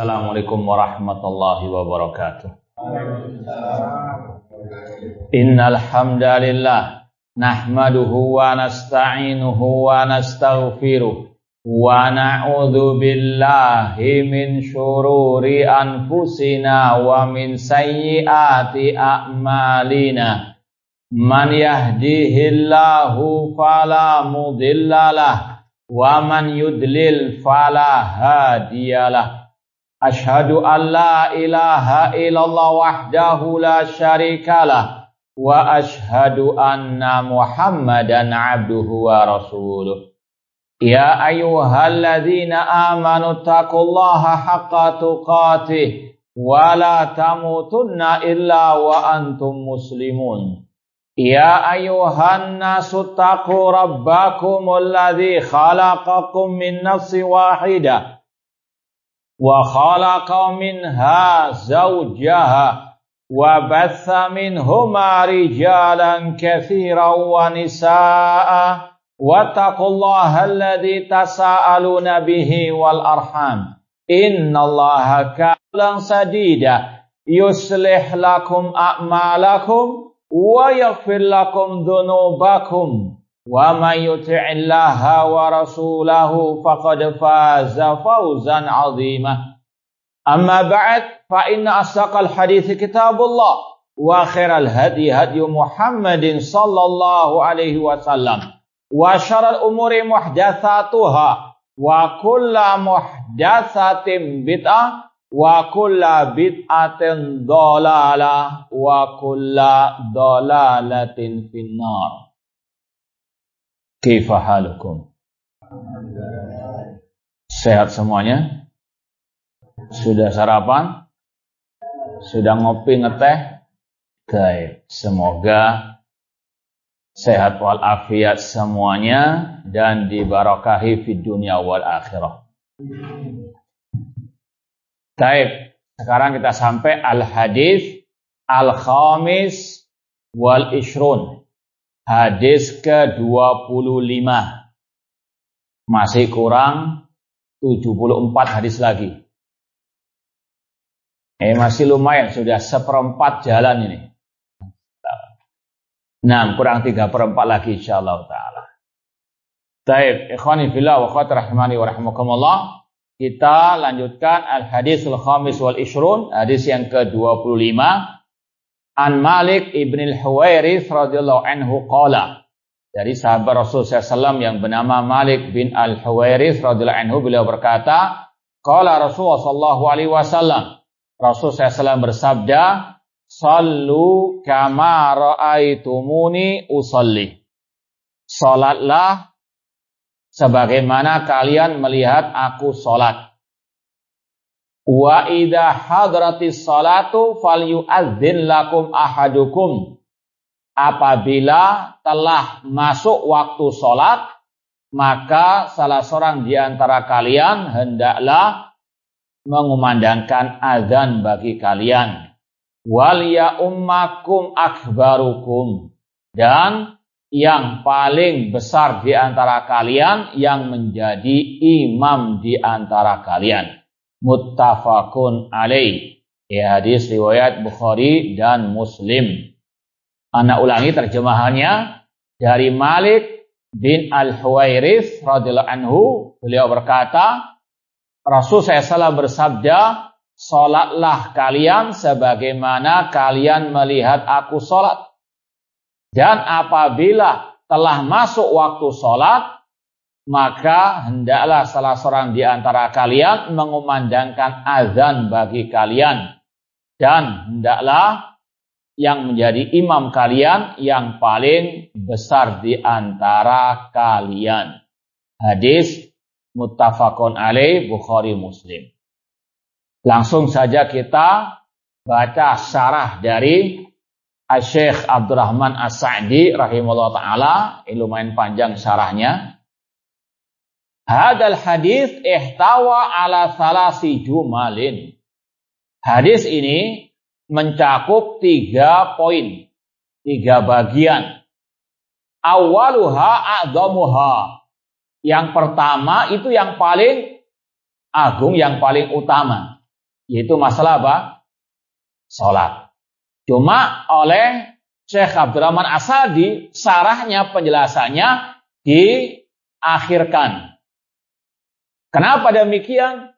Assalamualaikum warahmatullahi wabarakatuh. Innal hamdalillah nahmaduhu wa nasta'inuhu wa nastaghfiruh wa na'udzu billahi min syururi anfusina wa min sayyiati a'malina. Man yahdihillahu fala mudhillalah wa man yudlil fala hadiyalah. Ashhadu an la ilaha illallah wahdahu la syarikalah wa ashhadu anna Muhammadan abduhu wa rasuluh. Ya ayyuhalladzina amanu taqullaha haqqa tuqatih wa la tamutunna illa wa antum muslimun. Ya ayyuhan nasu taqu rabbakumul ladzi khalaqakum min nafsin wahidah wa khalaqa minha zawjaha wa batha minhuma rijalan katsiran wa nisaa'a wattaqullaha alladzi tasaaluna bihi wal arham innallaha kana sadida yuslih lakum a'malakum wa yaghfir lakum dhunubakum wa may yuti'illaha wa rasulahu faqad faza fawzan 'azima. Amma ba'd, fa inna asdaqal hadithi kitabullah wa khairal hadi hadi Muhammadin sallallahu alaihi wasallam wa syarrul umuri muhdatsatuha wa kullu muhdatsatin bid'ah wa kullu bid'atin dhalalah wa kullu dhalalatin finnar. Kaifa halukum? Sehat semuanya? Sudah sarapan? Sudah ngopi ngeteh? Baik, semoga sehat walafiat semuanya dan dibarakahi fid dunya wal akhirah. Baik, sekarang kita sampai al-hadis al-khamis wal ishrun. Hadis ke-25. Masih kurang 74 hadis lagi. Masih lumayan, sudah seperempat jalan ini. Nah, kurang 3/4 lagi insyaallah ta'ala. Baik, ikhwani fillah wa akhwati rahimani wa rahimakumullah. Kita lanjutkan al-hadisul khamis wal ishrun, hadis yang ke-25. An Malik ibn al-Huwairits radhiyallahu anhu qala, dari sahabat Rasul SAW yang bernama Malik bin al-Huwairits radhiyallahu anhu, beliau berkata, qala Rasulullah sallallahu alaihi wasallam, Rasul SAW bersabda, sallu kama ra'aitumuni usalli. Salatlah sebagaimana kalian melihat aku salat. Wa idza hadratis salatu falyu'adzin lakum ahadukum. Apabila telah masuk waktu salat, maka salah seorang di antara kalian hendaklah mengumandangkan azan bagi kalian. Wal ya ummakum akbarukum, dan yang paling besar di antara kalian yang menjadi imam di antara kalian. Muttafaqun alaih. Hadis riwayat Bukhari dan Muslim. Ana ulangi terjemahannya. Dari Malik bin al-Huwairits radhiyallahu anhu, beliau berkata, Rasul SAW bersabda, salatlah kalian sebagaimana kalian melihat aku salat. Dan apabila telah masuk waktu salat, maka hendaklah salah seorang di antara kalian mengumandangkan azan bagi kalian. Dan hendaklah yang menjadi imam kalian yang paling besar di antara kalian. Hadis muttafaqun alaih, Bukhari Muslim. Langsung saja kita baca syarah dari Syekh Abdurrahman As-Sa'di rahimahullah ta'ala. Ini lumayan panjang syarahnya. Hadal hadis ihtawa ala salasi jumalin. Hadis ini mencakup 3 poin, 3 bagian. Awaluha a'dhamuha. Yang pertama itu yang paling agung, yang paling utama. yaitu masalah apa? Salat. Cuma oleh Syekh Abdurrahman As-Sa'di, sarahnya, penjelasannya diakhirkan. Kenapa demikian?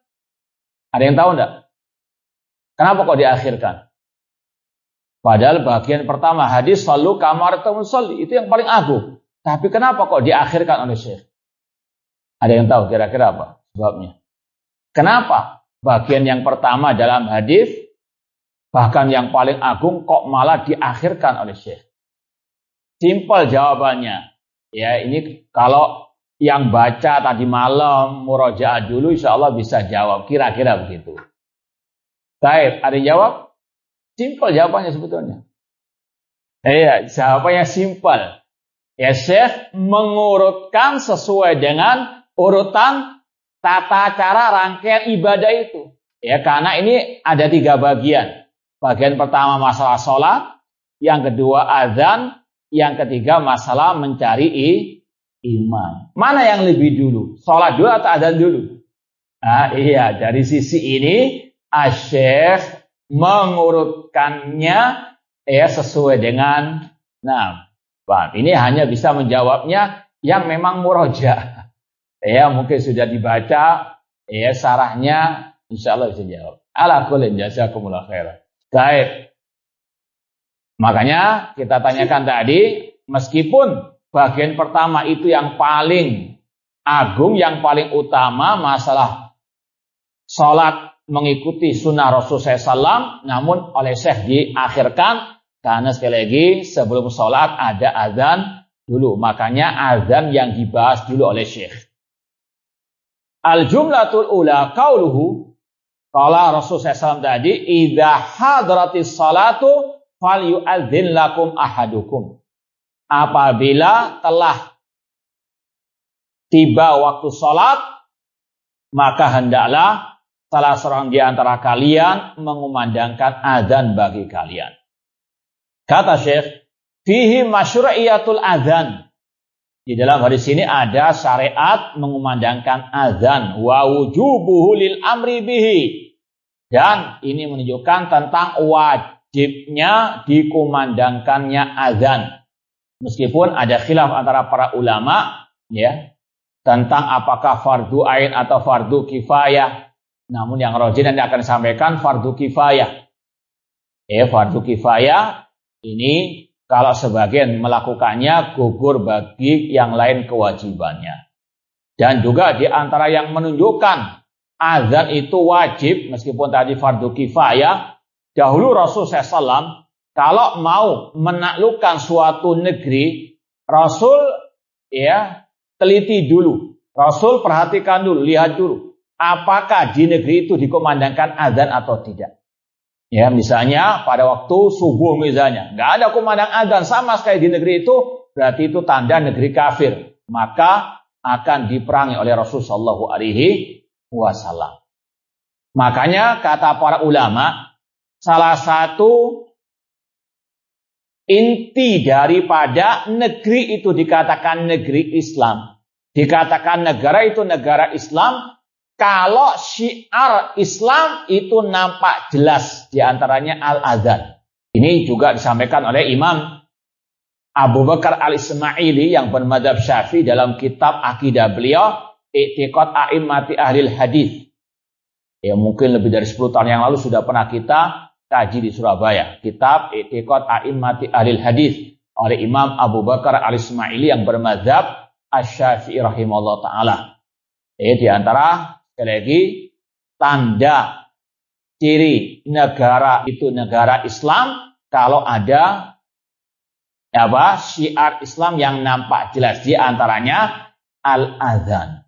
Ada yang tahu enggak? Kenapa kok diakhirkan? Padahal bagian pertama hadis sallu kama ra'aytumuni usolli itu yang paling agung. Tapi kenapa kok diakhirkan oleh Syekh? Ada yang tahu kira-kira apa sebabnya? Kenapa bagian yang pertama dalam hadis, bahkan yang paling agung, kok malah diakhirkan oleh Syekh? Simpel jawabannya. Ya, ini kalau yang baca tadi malam murojaah dulu, insya Allah bisa jawab. Kira-kira begitu. Baik, ada yang jawab? Simpel jawabannya sebetulnya. Iya, jawabannya simpel. Ya, Syekh mengurutkan sesuai dengan urutan tata cara rangkaian ibadah itu. Ya, karena ini ada 3 bagian. Bagian pertama masalah sholat, yang kedua azan, yang ketiga masalah mencari iman. Mana yang lebih dulu? Sholat dulu atau azan dulu? Nah, iya, dari sisi ini Syekh mengurutkannya ya sesuai dengan ini hanya bisa menjawabnya yang memang muroja. Ya, mungkin sudah dibaca ya sarahnya, insyaallah bisa jawab. Ala kullin jazakumullah khairan. Baik. Makanya kita tanyakan tadi, meskipun bagian pertama itu yang paling agung, yang paling utama, masalah sholat mengikuti sunnah Rasulullah SAW, namun oleh Syekh diakhirkan karena sekali lagi sebelum sholat ada azan dulu. Makanya azan yang dibahas dulu oleh Syekh. Al-jumlatul ula qauluhu, qala Rasulullah SAW tadi, idza hadratis salatu falyu'adzin lakum ahadukum. Apabila telah tiba waktu sholat, maka hendaklah salah seorang di antara kalian mengumandangkan azan bagi kalian. Kata Syekh, fihi masyru'iyatul azan. Di dalam hadis ini ada syariat mengumandangkan azan, wa wujubuhu lil amri bihi. Dan ini menunjukkan tentang wajibnya dikumandangkannya azan. Meskipun ada khilaf antara para ulama ya tentang apakah fardu ain atau fardu kifayah. Namun yang rajih nanti akan disampaikan fardu kifayah. Fardu kifayah ini kalau sebagian melakukannya gugur bagi yang lain kewajibannya. Dan juga di antara yang menunjukkan azan itu wajib meskipun tadi fardu kifayah, dahulu Rasulullah SAW kalau mau menaklukkan suatu negeri, Rasul teliti dulu. Rasul perhatikan dulu, lihat dulu. Apakah di negeri itu dikumandangkan azan atau tidak. Ya, misalnya pada waktu subuh misalnya, nggak ada kumandang azan sama sekali di negeri itu, berarti itu tanda negeri kafir. Maka akan diperangi oleh Rasulullah SAW. Makanya kata para ulama, salah satu inti daripada negeri itu dikatakan negeri Islam, dikatakan negara itu negara Islam, kalau syiar Islam itu nampak jelas, diantaranya al-azan. Ini juga disampaikan oleh Imam Abu Bakar al-Ismaili yang bermadzhab Syafi'i dalam kitab akidah beliau, I'tiqad A'immati Ahlil Hadis. Ya, mungkin lebih dari 10 tahun yang lalu sudah pernah kita kaji di Surabaya. Kitab I'tiqad A'immati Ahlil Hadis oleh Imam Abu Bakar al-Ismaili yang bermadzhab Asy-Syafi'i rahimahullah ta'ala. Di antara sekali lagi tanda ciri negara itu negara Islam kalau ada syiar Islam yang nampak jelas, di antaranya al-azan.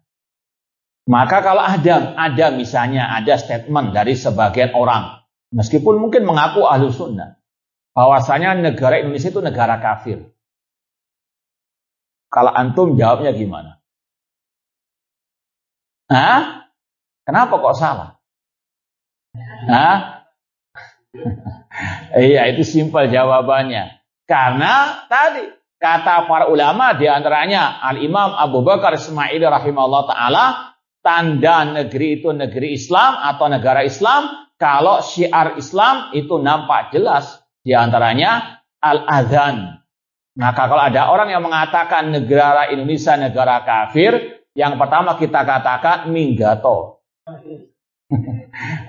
Maka kalau ada misalnya ada statement dari sebagian orang, meskipun mungkin mengaku ahlu sunnah, bahwasanya negara Indonesia itu negara kafir. Kalau antum jawabnya gimana? Kenapa kok salah? Iya, itu simpel jawabannya. Karena tadi kata para ulama di antaranya Al-Imam Abu Bakar Ismaili rahimahullah ta'ala, tanda negeri itu negeri Islam atau negara Islam kalau syiar Islam itu nampak jelas. Di antaranya al-adhan. Maka kalau ada orang yang mengatakan negara Indonesia negara kafir, yang pertama kita katakan minggato.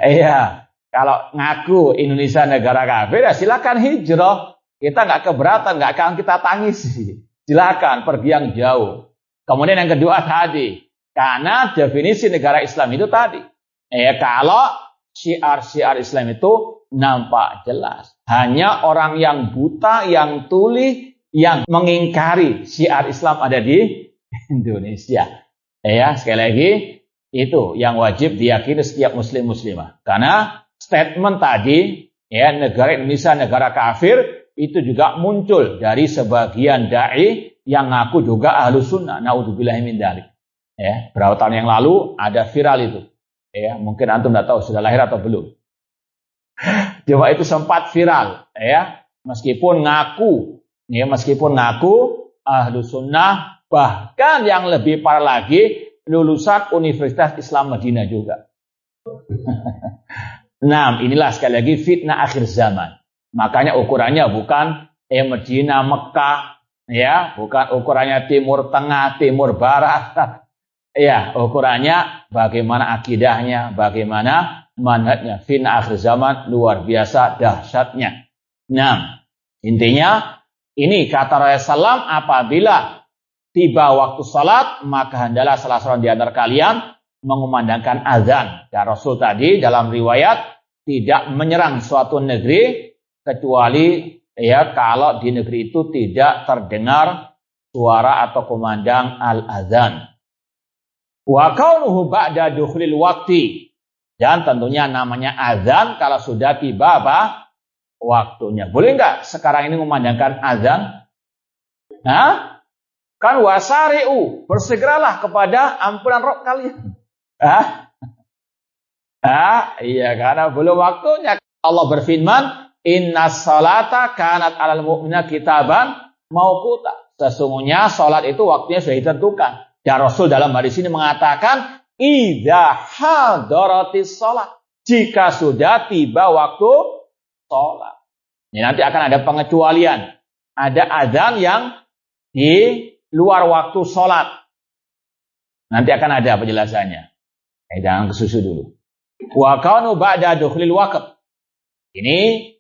Iya, kalau ngaku Indonesia negara kafir, ya silakan hijrah. Kita nggak keberatan, nggak akan kita tangisi. Silakan pergi yang jauh. Kemudian yang kedua tadi, karena definisi negara Islam itu tadi, kalau syiar-syiar Islam itu nampak jelas. Hanya orang yang buta, yang tuli, yang mengingkari syiar Islam ada di Indonesia. Sekali lagi, itu yang wajib diyakini setiap muslim-muslimah. Karena statement tadi, negara Indonesia negara kafir, itu juga muncul dari sebagian da'i yang ngaku juga ahlu sunnah. Naudzubillahi min dzalik. Berapa tahun yang lalu ada viral itu. Mungkin antum tidak tahu sudah lahir atau belum. Coba itu sempat viral. Meskipun ngaku ahlu sunnah, bahkan yang lebih parah lagi lulusan Universitas Islam Madinah juga. Nah, inilah sekali lagi fitnah akhir zaman. Makanya ukurannya bukan Madinah, Mekah, bukan ukurannya Timur Tengah, Timur Barat. Ukurannya bagaimana akidahnya, bagaimana manhajnya. Fitnah akhir zaman luar biasa dahsyatnya. Nah, intinya ini kata Rasulullah SAW, apabila tiba waktu salat, maka hendaklah salah seorang di antara kalian mengumandangkan azan. Dan Rasul tadi dalam riwayat tidak menyerang suatu negeri kecuali kalau di negeri itu tidak terdengar suara atau kumandang al-azan. Wa kaunuhu ba'da dukhulil waqti. Dan tentunya namanya azan kalau sudah tiba waktunya. Boleh enggak sekarang ini mengumandangkan azan? Kan wasari'u, bersegeralah kepada ampunan Rabb kalian. Karena belum waktunya. Allah berfirman, innas salata kanat alal mu'mina kitaban mauquta. Sesungguhnya salat itu waktunya sudah ditentukan. Dan Rasul dalam hadis ini mengatakan, idza hadaratis salat. Jika sudah tiba waktu salat. Ini nanti akan ada pengecualian. Ada azan yang di luar waktu sholat. Nanti akan ada penjelasannya. Jangan kesusu dulu. Wa kaunu ba'da dukhulil waqt. Ini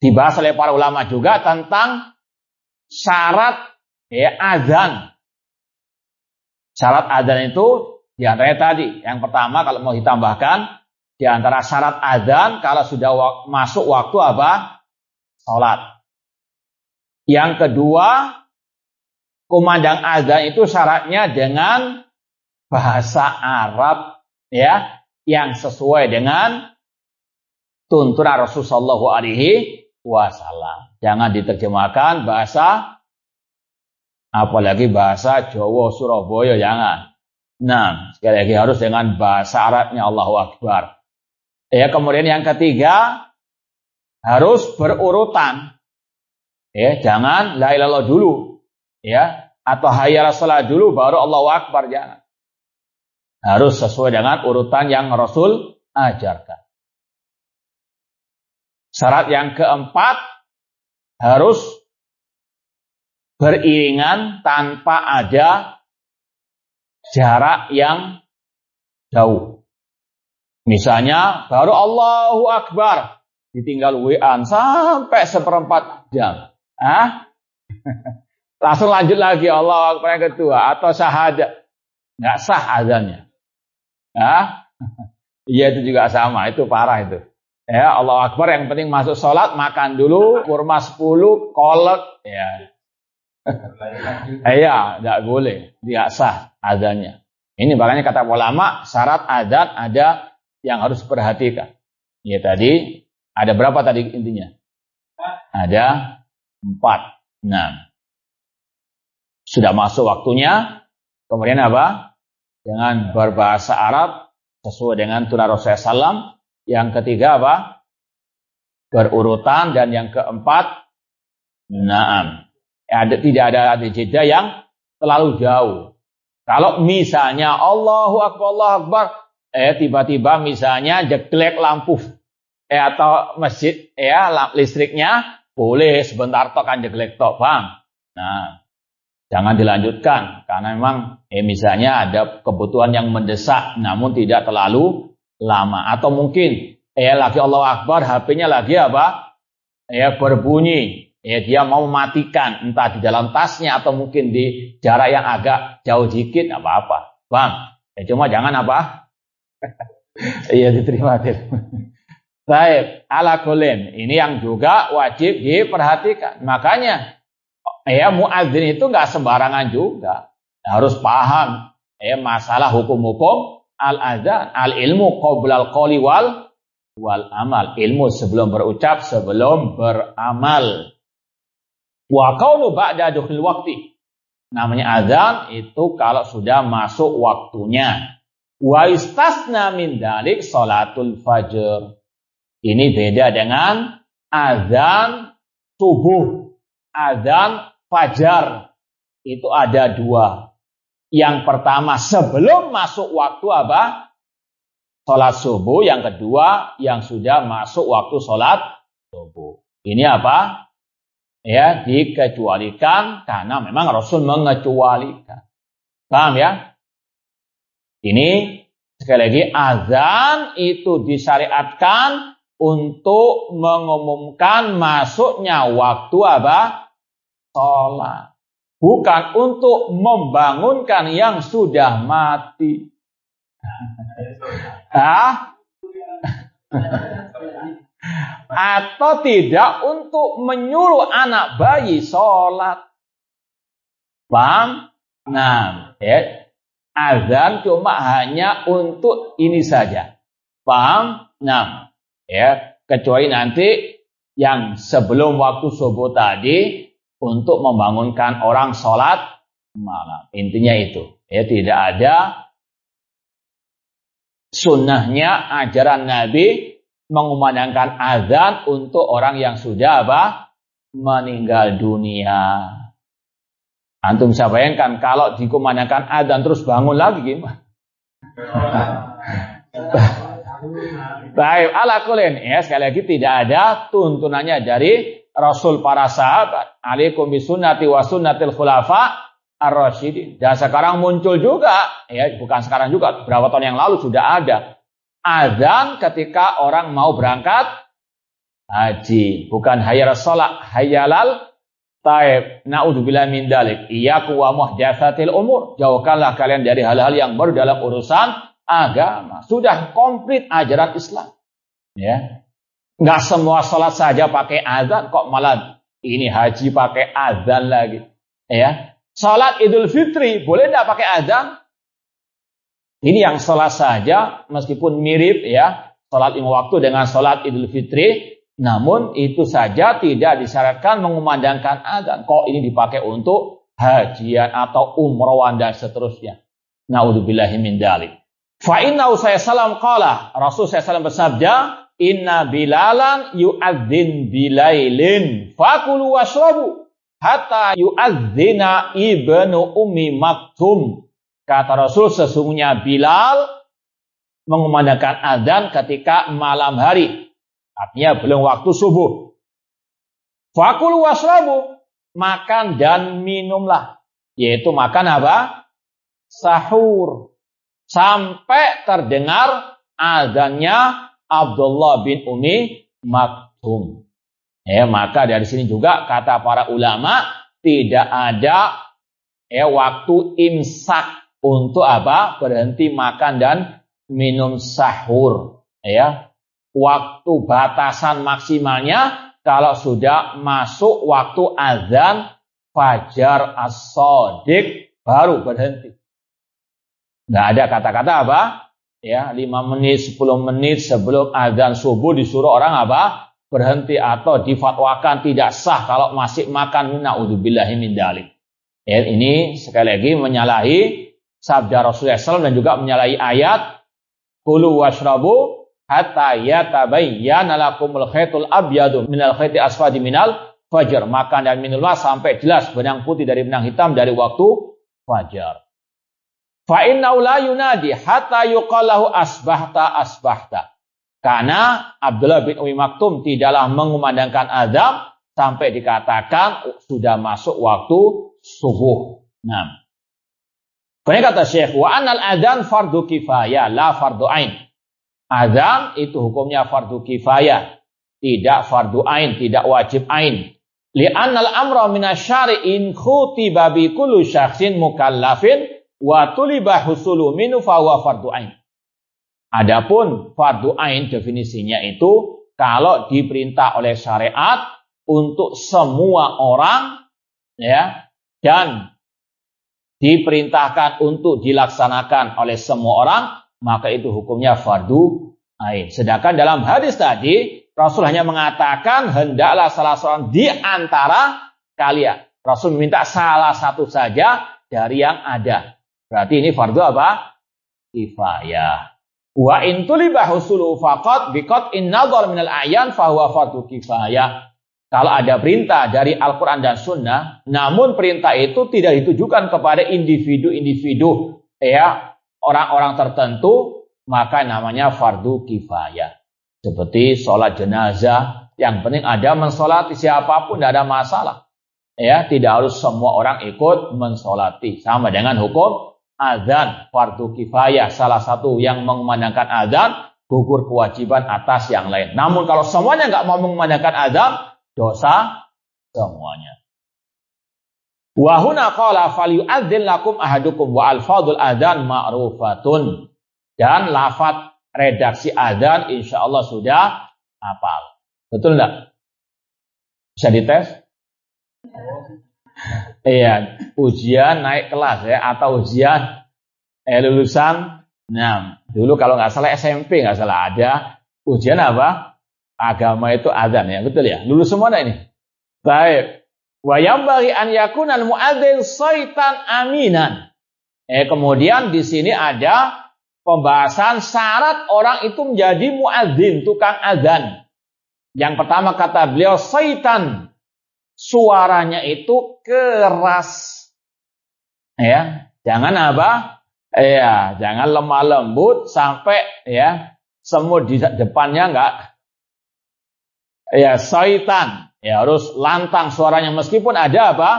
dibahas oleh para ulama juga tentang syarat azan. Syarat azan itu di antaranya tadi. Yang pertama kalau mau ditambahkan, di antara syarat azan kalau sudah masuk waktu sholat. Yang kedua, kumandang azan itu syaratnya dengan bahasa Arab yang sesuai dengan tuntunan Rasulullah Shallallahu Alaihi Wasallam. Jangan diterjemahkan bahasa apalagi bahasa Jawa Surabaya, jangan. Nah, sekali lagi harus dengan bahasa Arabnya. Allahu Akbar. Kemudian yang ketiga harus berurutan. Jangan la ilaha illallah dulu. Atau hayya 'alas shalah dulu baru Allahu Akbar, jangan. Harus sesuai dengan urutan yang Rasul ajarkan. Syarat yang keempat harus beriringan tanpa ada jarak yang jauh. Misalnya baru Allahu Akbar ditinggal WA sampai 1/4 jam. Langsung lanjut lagi Allahu Akbar yang kedua atau syahadat. Nggak sah azannya. Iya itu juga sama, itu parah itu. Allahu Akbar yang penting masuk sholat, makan dulu, kurma 10, kolak. Nggak boleh, nggak sah azannya. Ini makanya kata ulama, syarat azan ada yang harus perhatikan. Tadi ada berapa tadi intinya? Ada 4. Nah, sudah masuk waktunya. Kemudian apa? Dengan berbahasa Arab sesuai dengan tuntunan Rasulullah SAW. Yang ketiga apa? Berurutan. Dan yang keempat, tidak ada jeda yang terlalu jauh. Kalau misalnya Allahu Akbar, tiba-tiba misalnya jeglek lampu atau masjid listriknya boleh sebentar tok kan jeglek tok, Bang. Nah, jangan dilanjutkan karena memang misalnya ada kebutuhan yang mendesak namun tidak terlalu lama, atau mungkin lagi Allahu Akbar, HP-nya lagi berbunyi, dia mau mematikan entah di dalam tasnya atau mungkin di jarak yang agak jauh dikit, apa-apa, Bang. Cuma jangan diterima. Baik, ala kulin. Ini yang juga wajib diperhatikan. Makanya muadzin itu nggak sembarangan juga. Harus paham masalah hukum-hukum al-adzan, al-ilmu qoblal qoli wal amal. Ilmu sebelum berucap, sebelum beramal. Wa qaulu ba'da dukhul waqti. Namanya adzan itu kalau sudah masuk waktunya. Wa istasna min dalik salatul fajr. Ini beda dengan azan subuh, azan fajar. Itu ada dua. Yang pertama sebelum masuk waktu sholat subuh. Yang kedua yang sudah masuk waktu sholat subuh. Ini dikecualikan karena memang Rasul mengecualikan. Paham ya? Ini sekali lagi azan itu disyariatkan untuk mengumumkan masuknya waktu sholat. Bukan untuk membangunkan yang sudah mati. Atau tidak untuk menyuruh anak bayi sholat. Paham? Nah, azan cuma hanya untuk ini saja. Paham? Nah, kecuali nanti yang sebelum waktu subuh tadi untuk membangunkan orang sholat malam. Intinya itu. Tidak ada sunnahnya ajaran Nabi mengumandangkan azan untuk orang yang sudah meninggal dunia. Antum bisa bayangkan kalau dikumandangkan azan terus bangun lagi gimana? Baik, ala kulin. Sekali lagi tidak ada tuntunannya dari Rasul para sahabat. Alaikum bisunnati wa sunnatil khulafa ar-rasyidin. Dan sekarang muncul juga, bukan sekarang juga, berapa tahun yang lalu sudah ada azan ketika orang mau berangkat haji. Bukan hayyal shalah, hayyalal taib. Na'udzubillah min dalik. Iyyaku wa muhdatsatil umur. Jauhkanlah kalian dari hal-hal yang baru dalam urusan agama. Sudah komplit ajaran Islam. Nggak semua sholat saja pakai azan, kok malah ini haji pakai azan lagi. Sholat Idul Fitri boleh nggak pakai azan? Ini yang sholat saja meskipun mirip sholat lima waktu dengan sholat Idul Fitri, namun itu saja tidak disyaratkan mengumandangkan azan. Kok ini dipakai untuk hajian atau umrohan dan seterusnya. Na'udzubillahi min dzalik. Fa inna sallallahu qala, Rasul sallallahu bersabda, inna bilalan yu'adzin bilailin fakulu washrabu hatta yu'adzina ibnu ummi maktum. Kata Rasul, sesungguhnya Bilal mengumandangkan azan ketika malam hari, artinya belum waktu subuh. Fakulu washrabu, makan dan minumlah, yaitu makan sahur. Sampai terdengar azannya Abdullah bin Ummi Maktum. Maka dari sini juga kata para ulama tidak ada waktu imsak untuk berhenti makan dan minum sahur. Waktu batasan maksimalnya kalau sudah masuk waktu azan fajar as-shadiq baru berhenti. Nggak ada kata-kata 5 menit, 10 menit sebelum azan subuh disuruh orang berhenti atau difatwakan tidak sah kalau masih makan. Na'udzubillahi min dzalik. Ini sekali lagi menyalahi sabda Rasulullah SAW dan juga menyalahi ayat kulu washrabu hatta yatabayyana lakumul khaitul abyadu minal khaiti asfadi minal fajr. Makan dan minumlah sampai jelas benang putih dari benang hitam dari waktu fajar. Fa innahu la yunadi hatta yuqallahu asbahta asbahta. Karena Abdullah bin Umi Maktum tidaklah mengumandangkan azan sampai dikatakan sudah masuk waktu subuh. Nah, kemudian kata Syekh, wa anal adzan fardu kifayah la fardu ain. Adzan itu hukumnya fardu kifayah, tidak fardu ain, tidak wajib ain. Li'annal amra minasyari'in khutiba bi kulli syakhsin mukallafin wa tuliba husulu minhu fa huwa fardu ain. Adapun fardu ain definisinya itu kalau diperintah oleh syariat untuk semua orang, ya, dan diperintahkan untuk dilaksanakan oleh semua orang, maka itu hukumnya fardu ain. Sedangkan dalam hadis tadi Rasul hanya mengatakan hendaklah salah seorang di antara kalian. Rasul meminta salah satu saja dari yang ada. Berarti ini fardu apa? Kifayah. Wa in tuliba husulu faqat biqat in nadhar minal a'yan fa huwa fardu kifayah. Kalau ada perintah dari Al-Qur'an dan Sunnah, namun perintah itu tidak ditujukan kepada individu-individu, ya, orang-orang tertentu, maka namanya fardu kifayah. Seperti sholat jenazah, yang penting ada mensolati siapapun, tidak ada masalah. Ya, tidak harus semua orang ikut mensolati. Sama dengan hukum azan, fardu kifayah, salah satu yang mengumandangkan azan gugur kewajiban atas yang lain. Namun kalau semuanya nggak mau mengumandangkan azan, dosa semuanya. Wa huna qala falyu'adzin lakum ahadukum wa alfadul adzan ma'rufatun. Dan lafaz redaksi azan insyaallah sudah hafal. Betul enggak? Bisa dites? Iya, ujian naik kelas ya, atau ujian lulusan. Nah, dulu kalau nggak salah SMP nggak salah ada ujian apa? Agama itu azan ya, betul ya? Lulus semua ini. Baik. Wa yambaghi an yakuna al-mu'adzin shaitan aminan. Kemudian di sini ada pembahasan syarat orang itu menjadi muadzin, tukang azan. Yang pertama kata beliau shaitan. Suaranya itu keras. Ya, jangan apa? Ya, jangan lemah lembut sampai ya semut di depannya enggak. Ya, syaitan. Ya, harus lantang suaranya meskipun ada apa?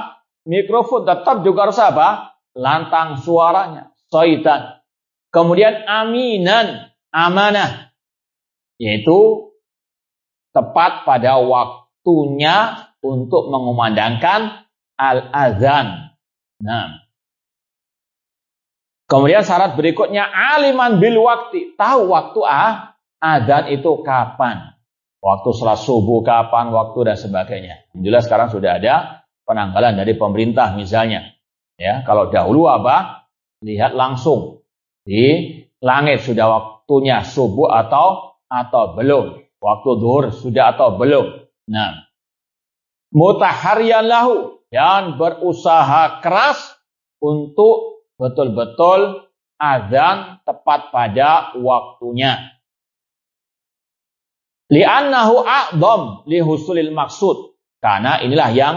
Mikrofon tetap juga harus apa? Lantang suaranya. Syaitan. Kemudian aminan, amanah. Yaitu tepat pada waktunya untuk mengumandangkan al-azan. Nah. Kemudian syarat berikutnya aliman bil waktu, tahu waktu azan itu kapan. Waktu salat subuh kapan, waktu dan sebagainya. Alhamdulillah sekarang sudah ada penanggalan dari pemerintah misalnya. Ya, kalau dahulu apa? Lihat langsung di langit sudah waktunya subuh atau belum. Waktu zuhur sudah atau belum. Nah, mutahariyan lahu, dan berusaha keras untuk betul-betul azan tepat pada waktunya. Li'annahu a'dham li husulil maksud, karena inilah yang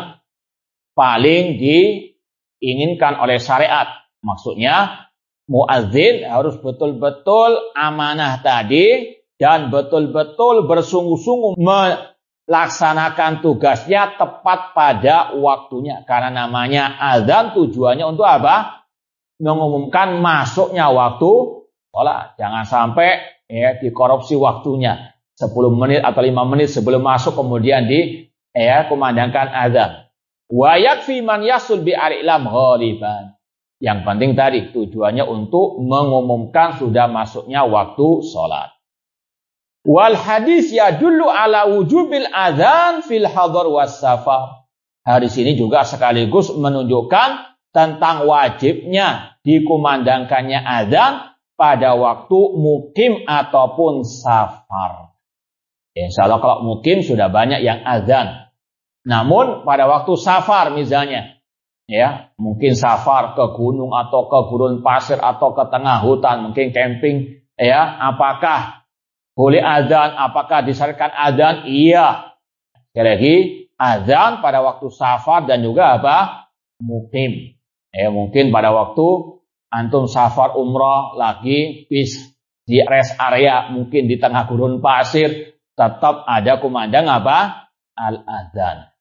paling diinginkan oleh syariat. Maksudnya muadzin harus betul-betul amanah tadi dan betul-betul bersungguh-sungguh melaksanakan tugasnya tepat pada waktunya. Karena namanya azan tujuannya untuk apa? Mengumumkan masuknya waktu sholat. Jangan sampai ya dikorupsi waktunya. 10 menit atau 5 menit sebelum masuk kemudian kumandangkan azan. Wa yakfi man yasul bi al-ilam ghaliban. Yang penting tadi tujuannya untuk mengumumkan sudah masuknya waktu sholat. Wal hadis yadullu ala wujubil adzan fil hadar was safar. Hadis ini juga sekaligus menunjukkan tentang wajibnya dikumandangkannya adzan pada waktu mukim ataupun safar. Insyaallah kalau mukim sudah banyak yang adzan. Namun pada waktu safar misalnya, ya, mungkin safar ke gunung atau ke gurun pasir atau ke tengah hutan, mungkin camping, ya, apakah boleh azan, apakah disyariatkan azan? Iya. Sekali lagi, azan pada waktu safar dan juga apa? Mukim. Ya, mungkin pada waktu antum safar umrah lagi bis di rest area mungkin di tengah gurun pasir, tetap ada kumandang apa? Al-adzan.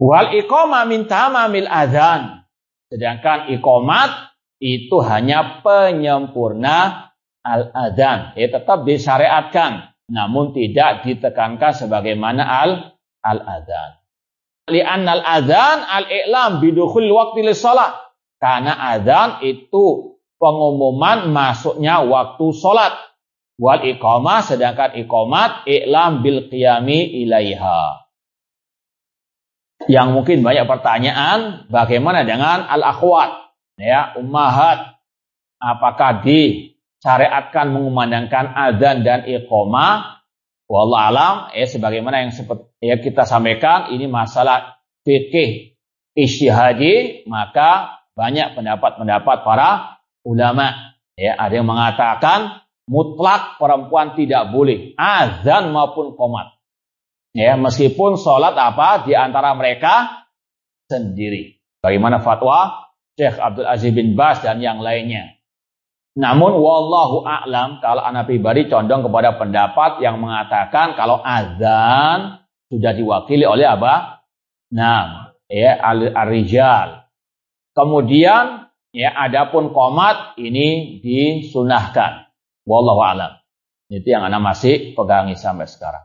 Wal iqamah min tamamil adzan. Sedangkan iqamat itu hanya penyempurna al-adzan. Tetap disyariatkan, namun tidak ditekankan sebagaimana al-adzan. Li'annal adzan al-i'lam bidukhul waqti lis-shalah. Karena adzan itu pengumuman masuknya waktu salat. Wal iqamah, sedangkan iqamat i'lam bil qiyami ilaiha. Yang mungkin banyak pertanyaan, bagaimana dengan al-akhwat? Ya, ummahat, apakah disyariatkan mengumandangkan adzan dan iqamah? Wallahu alam, sebagaimana yang kita sampaikan, ini masalah fikih ijtihadi, maka banyak pendapat-pendapat para ulama. Ya, ada yang mengatakan mutlak perempuan tidak boleh adzan maupun qomat. Ya, meskipun sholat apa di antara mereka sendiri. Bagaimana fatwa Syekh Abdul Aziz bin Baz dan yang lainnya. Namun wallahu a'lam, kalau anak pribadi condong kepada pendapat yang mengatakan kalau azan sudah diwakili oleh apa? Nah, ya ar-rijal. Kemudian ya adapun qomat ini disunahkan. Wallahu a'lam. Itu yang anak masih pegangi sampai sekarang.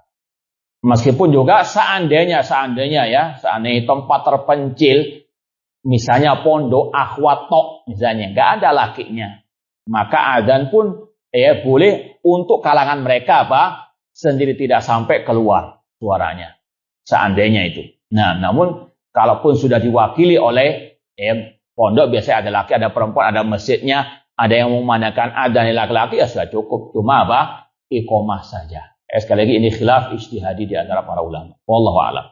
Meskipun juga seandainya tempat terpencil, misalnya pondok akhwat tok, misalnya nggak ada lakinya, maka adzan pun boleh untuk kalangan mereka sendiri, tidak sampai keluar suaranya. Seandainya itu. Nah, namun kalaupun sudah diwakili oleh pondok, biasanya ada laki, ada perempuan, ada masjidnya, ada yang memandangkan adzan laki-laki, ya sudah cukup, cuma iqamah saja. Sekali lagi ini khilaf ijtihadi di antara para ulama. Wallahu a'lam.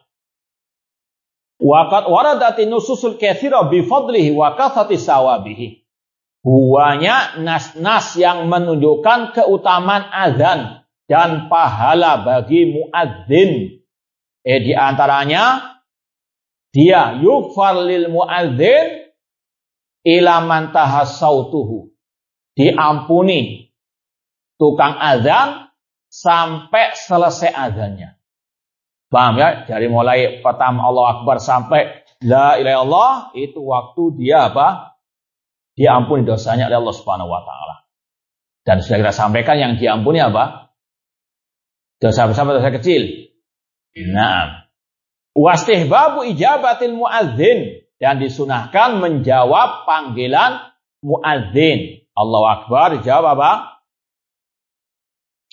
Wa qad waradatin nususul katsira bi fadlihi wa katsati sawabihi. Banyak nas-nas yang menunjukkan keutamaan azan dan pahala bagi muadzin. Di antaranya dia yughfar lil muadzin ila man tahassautuhu. Diampuni tukang azan sampai selesai azannya. Paham ya? Dari mulai pertama Allah Akbar sampai la ilaha illallah, itu waktu dia diampuni dosanya oleh Allah Subhanahu wa taala. Dan sudah kita sampaikan yang diampuni apa? Dosa besar atau dosa kecil? Nah, wastihbabu ijabatil muadzin, dan disunahkan menjawab panggilan muadzin. Allahu Akbar, dijawab apa?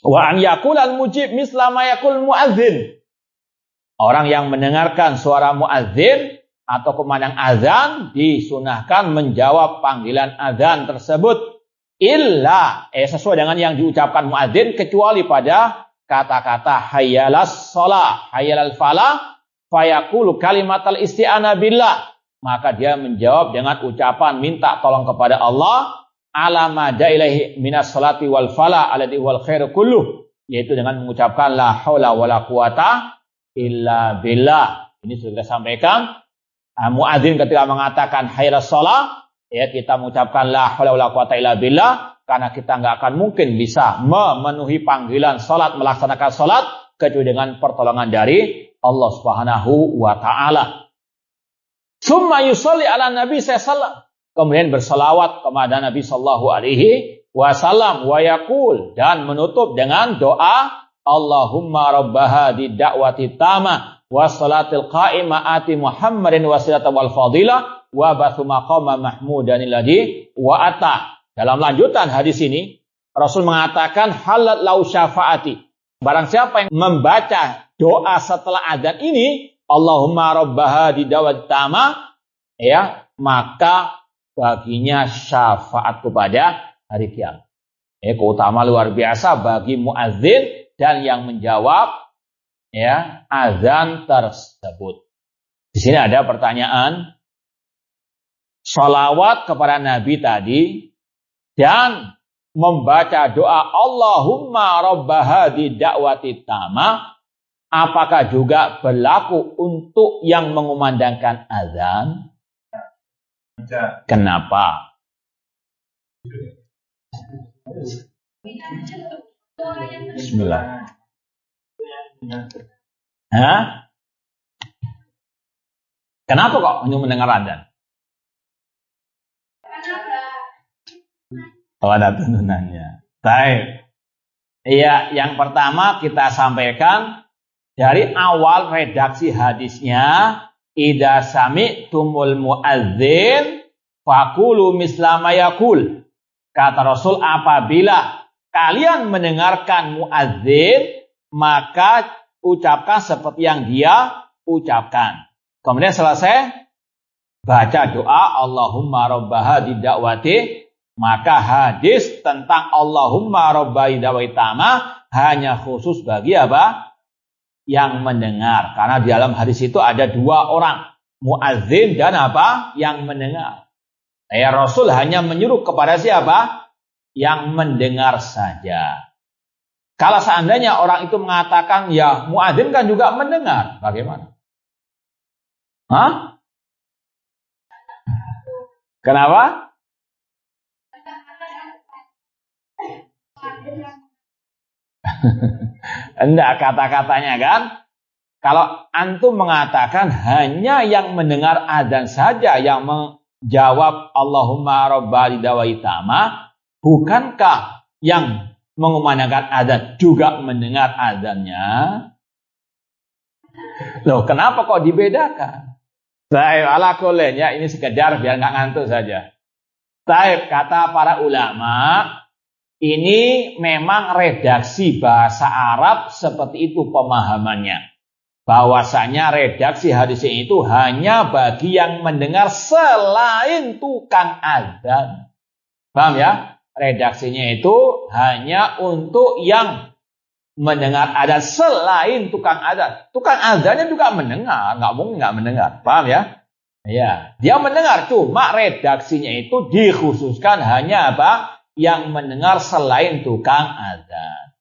Wa an yaqulal mujib misla ma yaqul muadzin. Orang yang mendengarkan suara muadzin atau kumandang azan disunahkan menjawab panggilan azan tersebut illa sesuai dengan yang diucapkan muadzin, kecuali pada kata-kata hayyalas shalah, hayyalal falah, fayaqulu kalimatal isti'ana billah. Maka dia menjawab dengan ucapan minta tolong kepada Allah, alama da'ilahi minas salati wal falah alladhi wal khairu kulluh, yaitu dengan mengucapkan la haula wala quwata illa billah. Ini sudah kita sampaikan. Muadzin ketika mengatakan hayyalas shalah, ya kita mengucapkan la haula wala quwata illa billah, karena kita nggak akan mungkin bisa memenuhi panggilan salat, melaksanakan salat kecuali dengan pertolongan dari Allah Subhanahu wa taala. Summa yusalli ala nabi sallallahu alaihi wasallam, kemudian bersalawat kepada Nabi sallallahu alaihi wasallam, wa yaqul, dan menutup dengan doa Allahumma rabbaha di da'wati tama wa salatil qa'imah ati Muhammadin wasilata wal fadilah wa bathu maqama mahmudan alladhi wa ata. Dalam lanjutan hadis ini Rasul mengatakan halat lau syafaati, barang siapa yang membaca doa setelah adzan ini Allahumma rabbaha di da'wati tama, ya, maka baginya syafaat kepada hari kiamat. Keutamaan luar biasa bagi muadzin dan yang menjawab ya azan tersebut. Di sini ada pertanyaan, sholawat kepada Nabi tadi dan membaca doa Allahumma rabbaha di da'wati tama, apakah juga berlaku untuk yang mengumandangkan azan? Kenapa? Bismillah. Hah? Kenapa kok hanya mendengar adzan? Oh, ada tuntunannya. Baik. Iya, yang pertama kita sampaikan dari awal redaksi hadisnya, idza sami'tumul muadzin faqulu mislama yaqul. Kata Rasul, apabila kalian mendengarkan muadzin, maka ucapkan seperti yang dia ucapkan. Kemudian selesai baca doa Allahumma rabba hadhihi da'wati, maka hadis tentang Allahumma rabba hadhihi da'wati tama hanya khusus bagi apa? Yang mendengar. Karena di dalam hadis itu ada dua orang, muadzin dan apa? Yang mendengar. Ya, Rasul hanya menyuruh kepada siapa? Yang mendengar saja. Kalau seandainya orang itu mengatakan, ya muadzin kan juga mendengar, bagaimana? Hah? Kenapa? Enggak, kata-katanya kan. Kalau antum mengatakan hanya yang mendengar adzan saja yang menjawab Allahumma rabba hadhihi tama, bukankah yang mengumandangkan adzan juga mendengar adzannya? Loh, kenapa kok dibedakan? Taib, ala kulli, ya ini sekedar biar nggak ngantuk saja. Taib, kata para ulama, ini memang redaksi bahasa Arab seperti itu pemahamannya. Bahwasanya redaksi hadis itu hanya bagi yang mendengar selain tukang adzan. Paham ya? Redaksinya itu hanya untuk yang mendengar adzan selain tukang adzan. Tukang adzannya juga mendengar, nggak mungkin nggak mendengar. Paham ya? Ya, dia mendengar, cuma redaksinya itu dikhususkan hanya apa? Yang mendengar selain tukang adzan.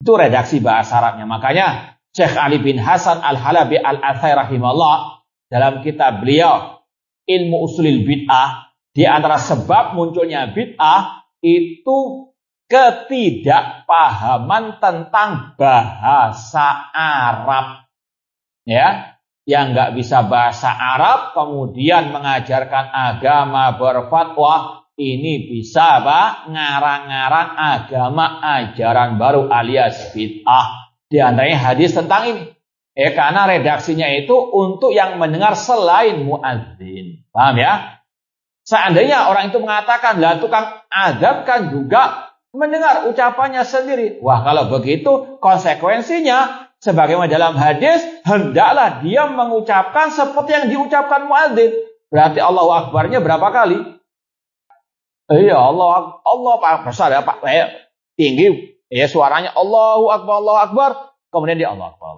Itu redaksi bahasa Arabnya. Makanya Syekh Ali bin Hasan Al-Halabi Al-Athai rahimahullah dalam kitab beliau Ilmu Usulil Bid'ah, di antara sebab munculnya bid'ah itu ketidakpahaman tentang bahasa Arab. Ya, yang nggak bisa bahasa Arab kemudian mengajarkan agama berfatwa, ini bisa apa? Ngarang-ngarang agama ajaran baru alias bid'ah. Di antaranya hadis tentang ini. Karena redaksinya itu untuk yang mendengar selain muadzin. Paham ya? Seandainya orang itu mengatakan, lah tukang adzan kan juga mendengar ucapannya sendiri. Wah, kalau begitu konsekuensinya sebagaimana dalam hadis, hendaklah dia mengucapkan seperti yang diucapkan muadzin. Berarti Allahu Akbarnya berapa kali? Iya, Allah besar ya Pak. Tinggi ya suaranya Allahu Akbar. Kemudian dia Allah Akbar.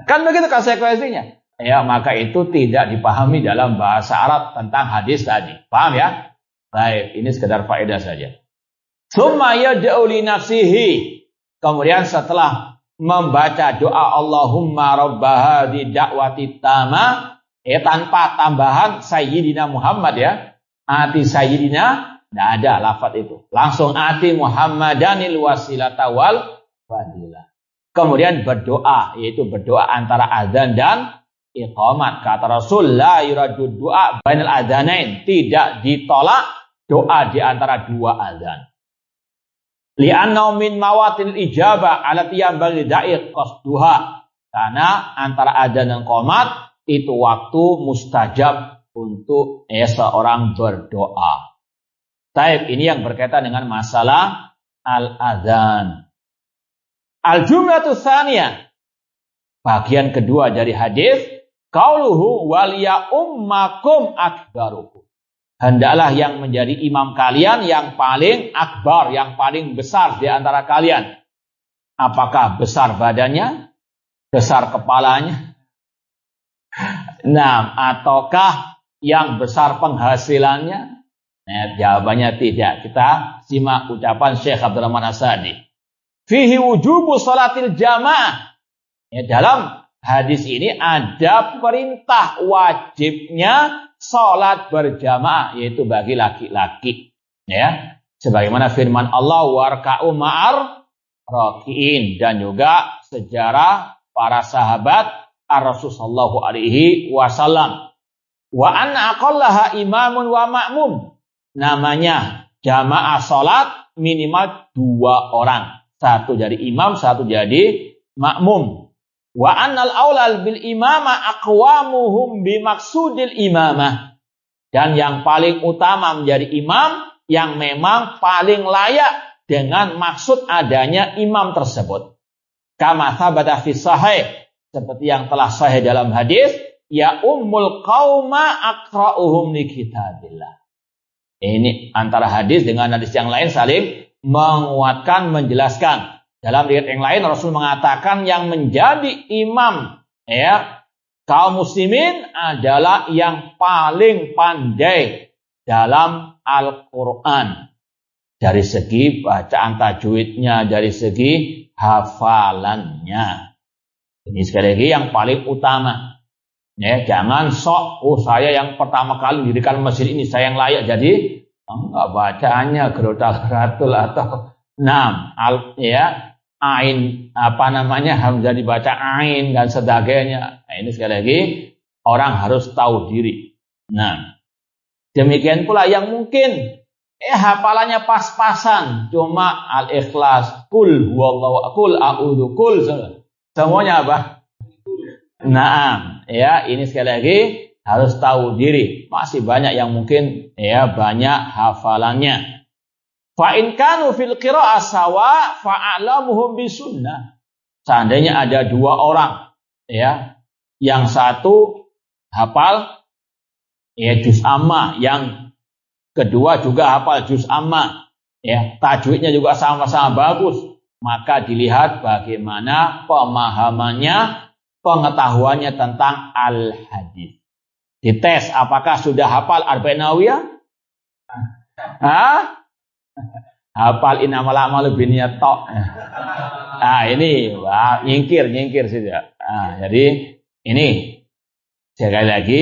Kan begitu konsekuensinya. Ya, maka itu tidak dipahami dalam bahasa Arab tentang hadis tadi. Paham ya? Baik, ini sekedar faedah saja. Summa yad'u li nafsihi. Kemudian setelah membaca doa Allahumma rabba hadhihi da'wati tama, tanpa tambahan Sayyidina Muhammad ya. Ati Sayyidina, tidak ada lafaz itu. Langsung ati Muhammadanil wasilata wal fadilah. Kemudian berdoa, yaitu berdoa antara adzan dan iqamat. Kata Rasul, la yuraddu du'a bainal adzanain, tidak ditolak doa di antara dua adzan. Li'annahu min mawatil ijabah allati yanbaghi da'i qasduha. Karena antara adzan dan iqamat itu waktu mustajab untuk seorang berdoa. Taib, ini yang berkaitan dengan masalah al-adzan. Al-jumlatu tsaniyah, bagian kedua dari hadis, qauluhu waliya ummakum akbarukum. Hendaklah yang menjadi imam kalian yang paling akbar, yang paling besar di antara kalian. Apakah besar badannya? Besar kepalanya? Nah, ataukah yang besar penghasilannya? Nah, jawabannya tidak. Kita simak ucapan Syekh Abdurrahman As-Sa'di. Fihi wujubu salatil jamaah. Ya, dalam hadis ini ada perintah wajibnya salat berjamaah, yaitu bagi laki-laki. Ya, sebagaimana firman Allah, warka'u ma'ar raki'in, dan juga sejarah para sahabat Rasul sallallahu alaihi wasallam. Wa anna aqallaha imamun wa ma'mum. Namanya jamaah salat minimal 2 orang. Satu jadi imam, satu jadi makmum. Wa annal aulal bil imamah aqwamuhum bimaksudil imamah. Dan yang paling utama menjadi imam yang memang paling layak dengan maksud adanya imam tersebut. Kama thabata fi sahih, seperti yang telah sahih dalam hadis, ya ummul qauma aqra'uhum li kitabillah. Ini antara hadis dengan hadis yang lain saling menguatkan, menjelaskan. Dalam riwayat yang lain Rasul mengatakan yang menjadi imam ya kaum muslimin adalah yang paling pandai dalam Al-Quran. Dari segi bacaan tajwidnya, dari segi hafalannya. Ini sekali lagi yang paling utama. Ya, jangan sok, saya yang pertama kali dirikan masjid ini, saya yang layak jadi. Enggak, bacaannya gerotal-geratul atau ain, hamzah dibaca ain dan sebagainya. Nah, ini sekali lagi orang harus tahu diri. Nah, demikian pula yang mungkin hafalannya pas-pasan, cuma al-ikhlas, kul huwallahu, kul a'udzu, kul semuanya apa? Nah, ya ini sekali lagi harus tahu diri. Masih banyak yang mungkin banyak hafalannya. Fa in kanu fil qira'ah sawa fa'alamuhum bisunnah. Seandainya ada 2 orang yang satu hafal juz amma, yang kedua juga hafal juz amma, tajwidnya juga sama-sama bagus, maka dilihat bagaimana pemahamannya, pengetahuannya tentang al-hadis. Dites apakah sudah hafal Arba'in Nawawiyah? Hafal innamal a'malu binniyat tok. Ini nyingkir sudah. Jadi ini sekali lagi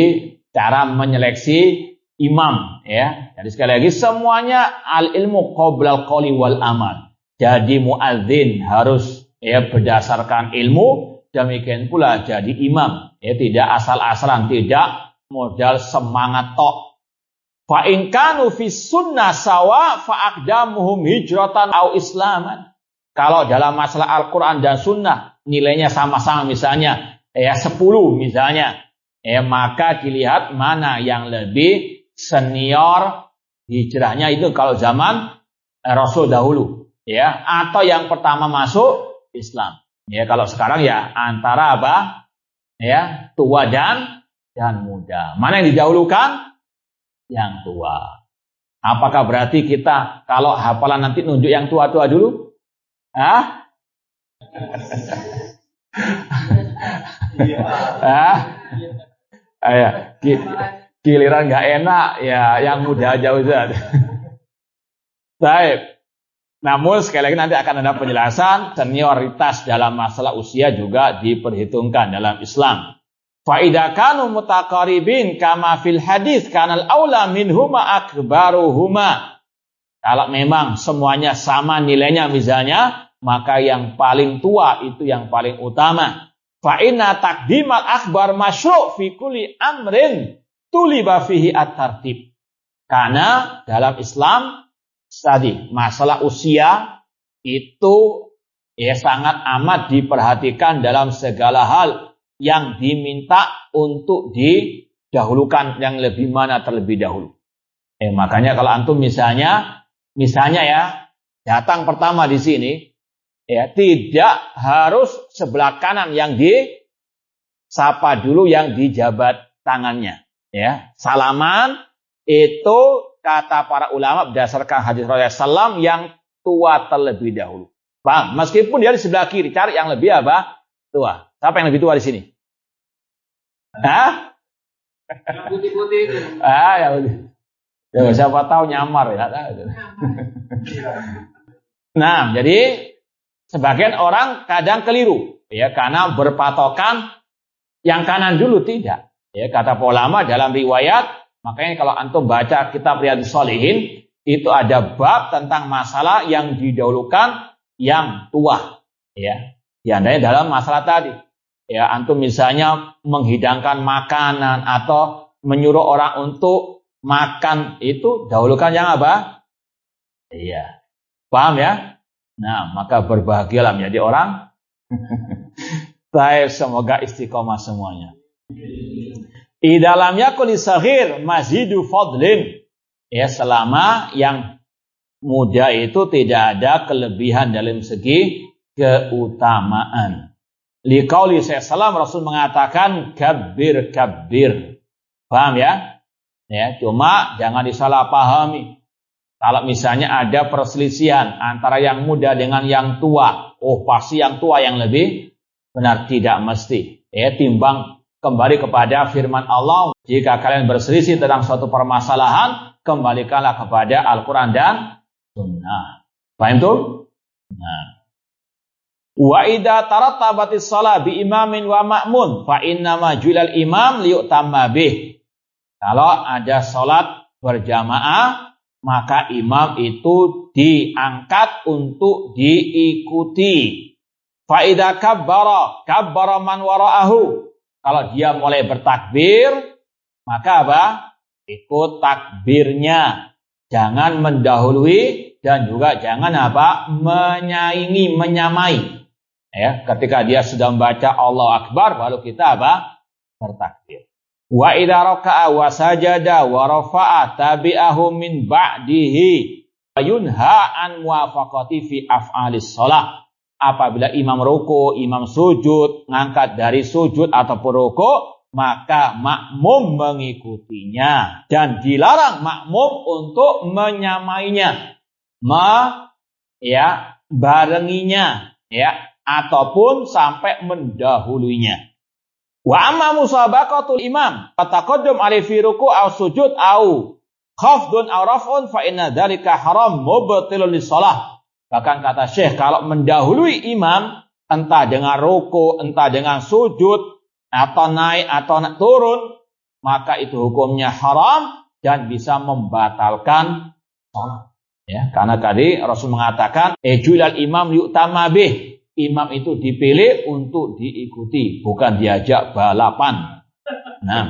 cara menyeleksi imam Jadi sekali lagi semuanya al ilmu qoblal qawli wal amal. Jadi muadzin harus berdasarkan ilmu, demikian pula jadi imam tidak asal-asalan, tidak modal semangat tok. Fa in kanu fis sunnah sawa fa aqdamuhum hijratan au islaman. Kalau dalam masalah Al-Qur'an dan sunnah nilainya sama-sama, misalnya 10 misalnya, maka dilihat mana yang lebih senior hijrahnya, itu kalau zaman Rasul dahulu atau yang pertama masuk Islam. Kalau sekarang antara apa? Tua dan muda. Mana yang didahulukan? Yang tua. Apakah berarti kita kalau hafalan nanti nunjuk yang tua-tua dulu? Giliran nggak enak yang muda aja Ustaz. Baik. Namun sekali lagi nanti akan ada penjelasan senioritas dalam masalah usia juga diperhitungkan dalam Islam. Fa idza kanu mutaqaribin kama fil hadis kanal aula minhuma akbaruhuma. Kalau memang semuanya sama nilainya misalnya, maka yang paling tua itu yang paling utama. Fa inna taqdimal akbar masyru' fi kulli amrin tuliba fihi at-tartib. Karena dalam Islam tadi masalah usia itu sangat amat diperhatikan dalam segala hal yang diminta untuk didahulukan yang lebih mana terlebih dahulu. Makanya kalau antum misalnya datang pertama di sini, tidak harus sebelah kanan yang disapa dulu, yang dijabat tangannya. Salaman itu kata para ulama berdasarkan hadis Rasulullah SAW yang tua terlebih dahulu. Paham? Meskipun dia di sebelah kiri, cari yang lebih apa? Tua. Siapa yang lebih tua di sini? Yang putih-putih itu. Ya udah. Ya siapa tahu nyamar ya. Nah, jadi sebagian orang kadang keliru karena berpatokan yang kanan dulu, tidak. Kata ulama dalam riwayat Makanya kalau antum baca kitab Riyadhus Shalihin, itu ada bab tentang masalah yang didahulukan yang tua. Ya, di antaranya dalam masalah tadi. Ya, antum misalnya menghidangkan makanan atau menyuruh orang untuk makan, itu dahulukan yang apa? Iya. Paham ya? Nah, maka berbahagialah menjadi orang. Baik, semoga istiqomah semuanya. Di dalamnya kulisahir mazidu fadlin. Ya, selama yang muda itu tidak ada kelebihan dalam segi keutamaan. Liqauli sallallahu Rasul mengatakan kabir. Paham ya? Ya, cuma jangan disalahpahami. Kalau misalnya ada perselisihan antara yang muda dengan yang tua, oh pasti yang tua yang lebih benar, tidak mesti. Ya, timbang kembali kepada firman Allah, jika kalian berselisih tentang suatu permasalahan, kembalikanlah kepada Al-Quran dan Sunnah. Paham tuh? Nah. Wa idza tarattabatis shalah bi imamin wa ma'mun fa innama julal imam liyutamma bih. Kalau ada salat berjamaah, maka imam itu diangkat untuk diikuti. Fa idza kabbara man wara'ahu. Kalau dia mulai bertakbir, maka apa? Ikut takbirnya. Jangan mendahului dan juga jangan apa? Menyaingi, menyamai. Ya, ketika dia sudah membaca Allahu Akbar, baru kita apa? Bertakbir. Wa idza raka'a wa sajada wa rafa'a tabi'ahu min ba'dihi wa yunha an muwafaqati fi af'alis shalah. Apabila imam ruku, imam sujud, ngangkat dari sujud ataupun ruku, maka makmum mengikutinya dan dilarang makmum untuk menyamainya, barenginya, ya, ataupun sampai mendahulunya. Wa amma musabaqatul imam fataqaddum alaihi fi ruku' aw sujud aw khafdun aw raf'un fa inna dzalika haram mubtilun lis-shalah. Bahkan kata Syekh, kalau mendahului imam entah dengan ruku', entah dengan sujud, atau naik atau turun, maka itu hukumnya haram dan bisa membatalkan salat. Ya, karena tadi Rasul mengatakan ejulal imam yu'tamma bih. Imam itu dipilih untuk diikuti, bukan diajak balapan. Nah,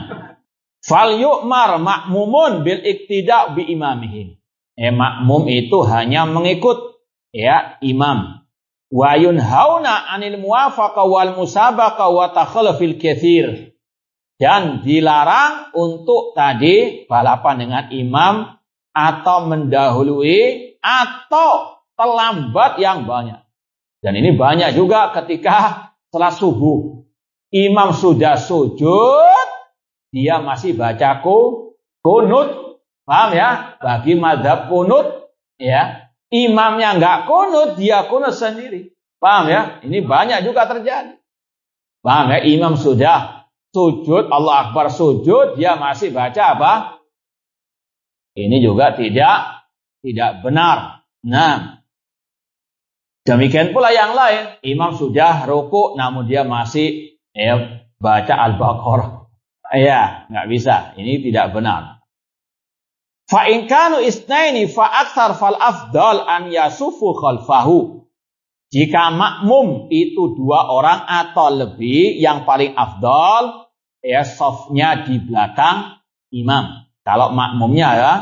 fal yu'mar ma'mumun bil iktida' bi imamihim. Makmum itu hanya mengikut ya imam. Wa yunhauna 'anil muwafaqah wal musabaqah wa takhalufil katsir. Dan dilarang untuk tadi balapan dengan imam atau mendahului atau terlambat yang banyak. Dan ini banyak juga ketika setelah subuh. Imam sudah sujud, dia masih baca kunut. Paham ya? Bagi mazhab kunut, ya. Imamnya enggak kunut, dia kunut sendiri. Paham ya? Ini banyak juga terjadi. Paham ya? Imam sudah sujud, Allah Akbar sujud, dia masih baca apa? Ini juga tidak benar. Nah, demikian pula yang lain. Imam sudah ruku, namun dia masih baca Al-Baqarah. Ya, nggak bisa. Ini tidak benar. Fa in kanu isnaini fa aktsar fal afdal an yasufu khalfahu. Jika makmum itu 2 orang atau lebih, yang paling afdal ya safnya di belakang imam. Kalau makmumnya ya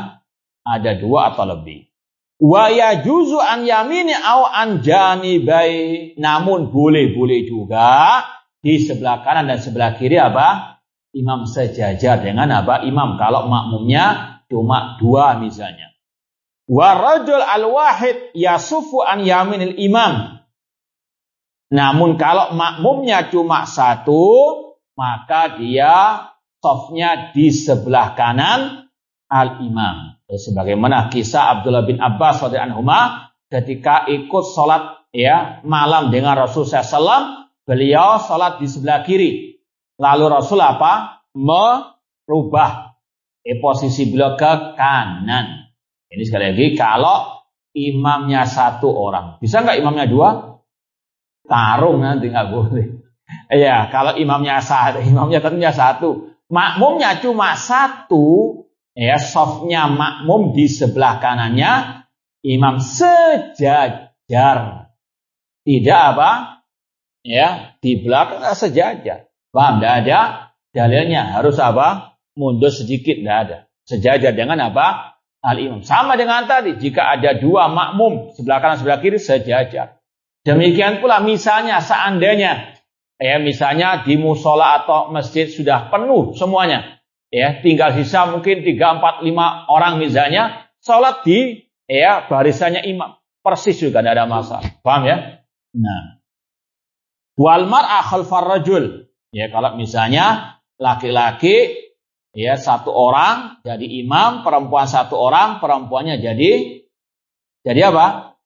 ada 2 atau lebih. Wa yajuzu an yamini au an janibai. Namun boleh juga di sebelah kanan dan sebelah kiri apa? Imam sejajar dengan apa? Imam. Kalau makmumnya cuma 2 misalnya. Wa rajul al-wahid yasufu an yaminil imam. Namun kalau makmumnya cuma 1, maka dia safnya di sebelah kanan al-imam. Sebagaimana kisah Abdullah bin Abbas radhiyallahu anhuma ketika ikut sholat ya malam dengan Rasul SAW, beliau sholat di sebelah kiri. Lalu Rasul apa? Merubah posisi beliau ke kanan. Ini sekali lagi kalau imamnya 1 orang. Bisa nggak imamnya 2? Tarung nanti nggak boleh. Ya, kalau imamnya tentunya 1. Makmumnya cuma 1, ya safnya makmum di sebelah kanannya imam sejajar. Tidak apa? Ya, di belakang sejajar. Paham? Tidak ada dalilnya. Harus apa? Mundur sedikit, tidak ada. Sejajar dengan apa? Al-imam. Sama dengan tadi, jika ada dua makmum sebelah kanan sebelah kiri sejajar. Demikian pula misalnya seandainya ya misalnya di musola atau masjid sudah penuh semuanya. Ya, tinggal sisa mungkin 3, 4, 5 orang misalnya salat di ya barisannya imam. Persis juga tidak ada masalah. Paham ya? Nah. Wal mar'a khalfar rajul. Ya, kalau misalnya laki-laki ya satu orang jadi imam, perempuan satu orang, perempuannya jadi apa?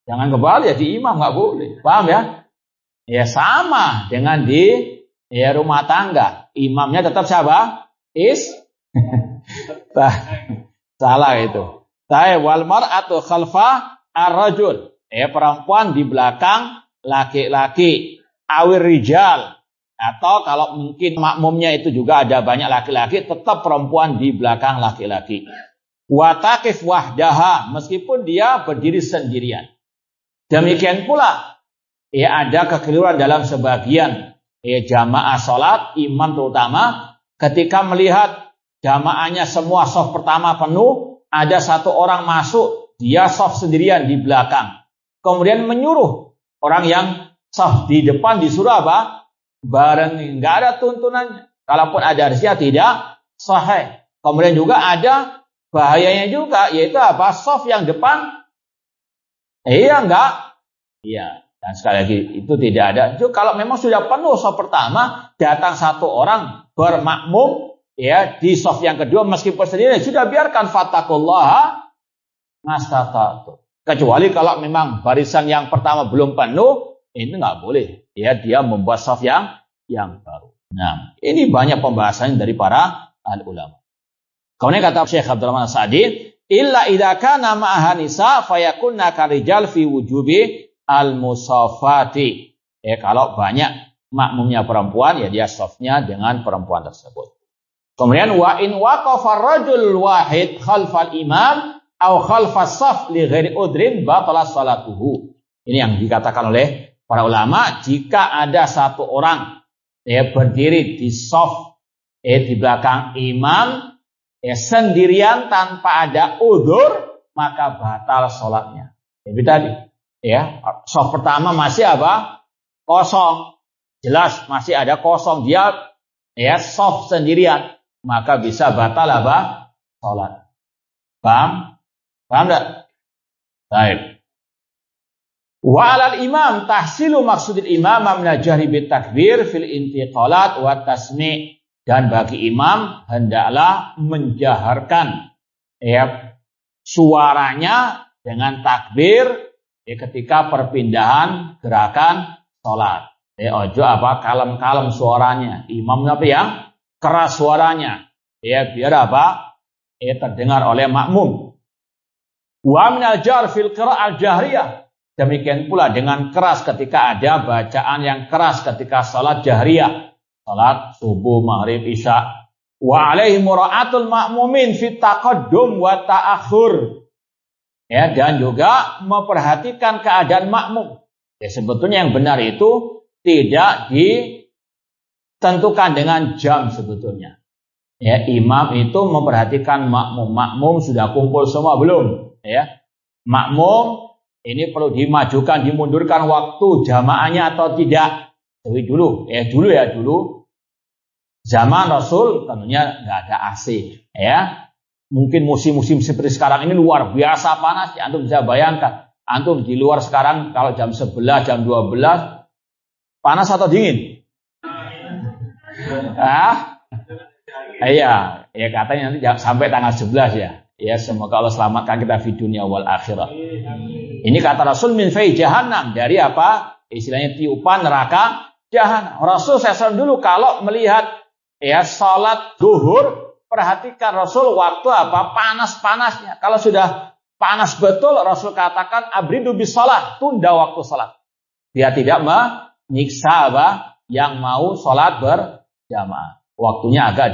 Jangan kebalik jadi imam, nggak boleh. Paham ya? Ya sama dengan di ya rumah tangga. Imamnya tetap siapa? Salah itu. Wal mar'atu khalfa ar-rajul. Ya perempuan di belakang laki-laki. Awir rijal. Atau kalau mungkin makmumnya itu juga ada banyak laki-laki, tetap perempuan di belakang laki-laki. Watakif wahdaha, meskipun dia berdiri sendirian. Demikian pula, ya ada kekeliruan dalam sebagian ya jamaah sholat, imam terutama, ketika melihat jamaahnya semua shaf pertama penuh, ada satu orang masuk, dia shaf sendirian di belakang. Kemudian menyuruh orang yang shaf di depan disuruh apa? Bareng, nggak ada tuntunannya. Kalaupun ada hadisnya tidak sahih. Kemudian juga ada bahayanya juga, yaitu apa? Shaf yang depan, enggak. Iya. Dan sekali lagi itu tidak ada. Jadi, kalau memang sudah penuh shaf pertama, datang satu orang bermakmum, ya di shaf yang kedua meskipun sendiri sudah biarkan fattaqullaha mastata'tu. Kecuali kalau memang barisan yang pertama belum penuh. Ini nggak boleh, ya dia membuat shaf yang baru. Nah, ini banyak pembahasan dari para ulama. Kemudian kata Syekh Abdul Rahman As-Sa'di, illa idza kana ma'aha nisa fayakunna karijal fi wujubi al-musafati. Ya kalau banyak makmumnya perempuan, ya dia shafnya dengan perempuan tersebut. Kemudian wa in waqafa ar-rajul wahid khalfal imam aw khalfas shaf li ghairi udrin batala salatuhu. Ini yang dikatakan oleh para ulama, jika ada satu orang ya berdiri di shaf di belakang imam ya sendirian tanpa ada udzur, maka batal sholatnya. Jadi tadi ya shaf pertama masih apa? Kosong. Jelas masih ada kosong, dia ya shaf sendirian, maka bisa batal apa? Sholat. Paham? Paham enggak? Baik. Wa 'alal imam tahsilu maksudil imam min jahri bit takbir fil intiqalat wa tasmi', dan bagi imam hendaklah menjaharkan ya suaranya dengan takbir ya ketika perpindahan gerakan salat. Ojo apa kalem-kalem suaranya. Imam apa yang keras suaranya. Ya biar apa? Terdengar oleh makmum. Wa minal jar fil qira'ah al-jahriyah. Demikian pula dengan keras ketika ada bacaan yang keras ketika salat jahriyah, salat subuh, maghrib, isya. Wa alaihi mura'atul ma'mumin fit taqaddum wa ta'akhur. Ya, dan juga memperhatikan keadaan makmum. Ya, sebetulnya yang benar itu tidak ditentukan dengan jam sebetulnya. Ya, imam itu memperhatikan makmum. Makmum sudah kumpul semua belum? Ya. Makmum ini perlu dimajukan, dimundurkan waktu jamaahnya atau tidak. Jadi dulu. Zaman Rasul tentunya nggak ada AC. Ya, mungkin musim-musim seperti sekarang ini luar biasa panas. Ya, antum bisa bayangkan. Antum di luar sekarang kalau jam 11, jam 12, panas atau dingin? Iya, ya katanya nanti sampai tanggal 11 ya. Ya, semoga Allah selamatkan kita di dunia wal akhirat. Ini kata Rasul min fai jahannam, dari apa? Istilahnya tiupan neraka jahanam. Rasul SAW dulu kalau melihat ya salat zuhur, perhatikan Rasul waktu apa? Panas-panasnya. Kalau sudah panas betul, Rasul katakan abridu bis shalah, tunda waktu salat. Dia tidak menyiksa apa? Yang mau salat berjamaah. Waktunya agak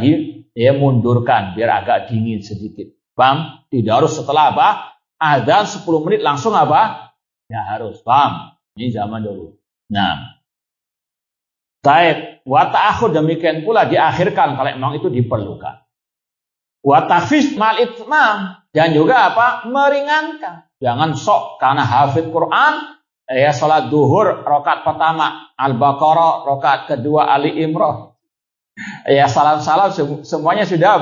mundurkan biar agak dingin sedikit. Paham? Tidak harus setelah azan 10 menit langsung ya harus. Paham? Ini zaman dulu. Nah, taib wa ta'akhur, demikian pula diakhirkan kalau memang itu diperlukan. Wa takhfif mal itmam, dan juga meringankan. Jangan sok karena hafid Quran salat duhur rakaat pertama Al-Baqarah, rakaat kedua Ali Imran. Salam-salam semuanya sudah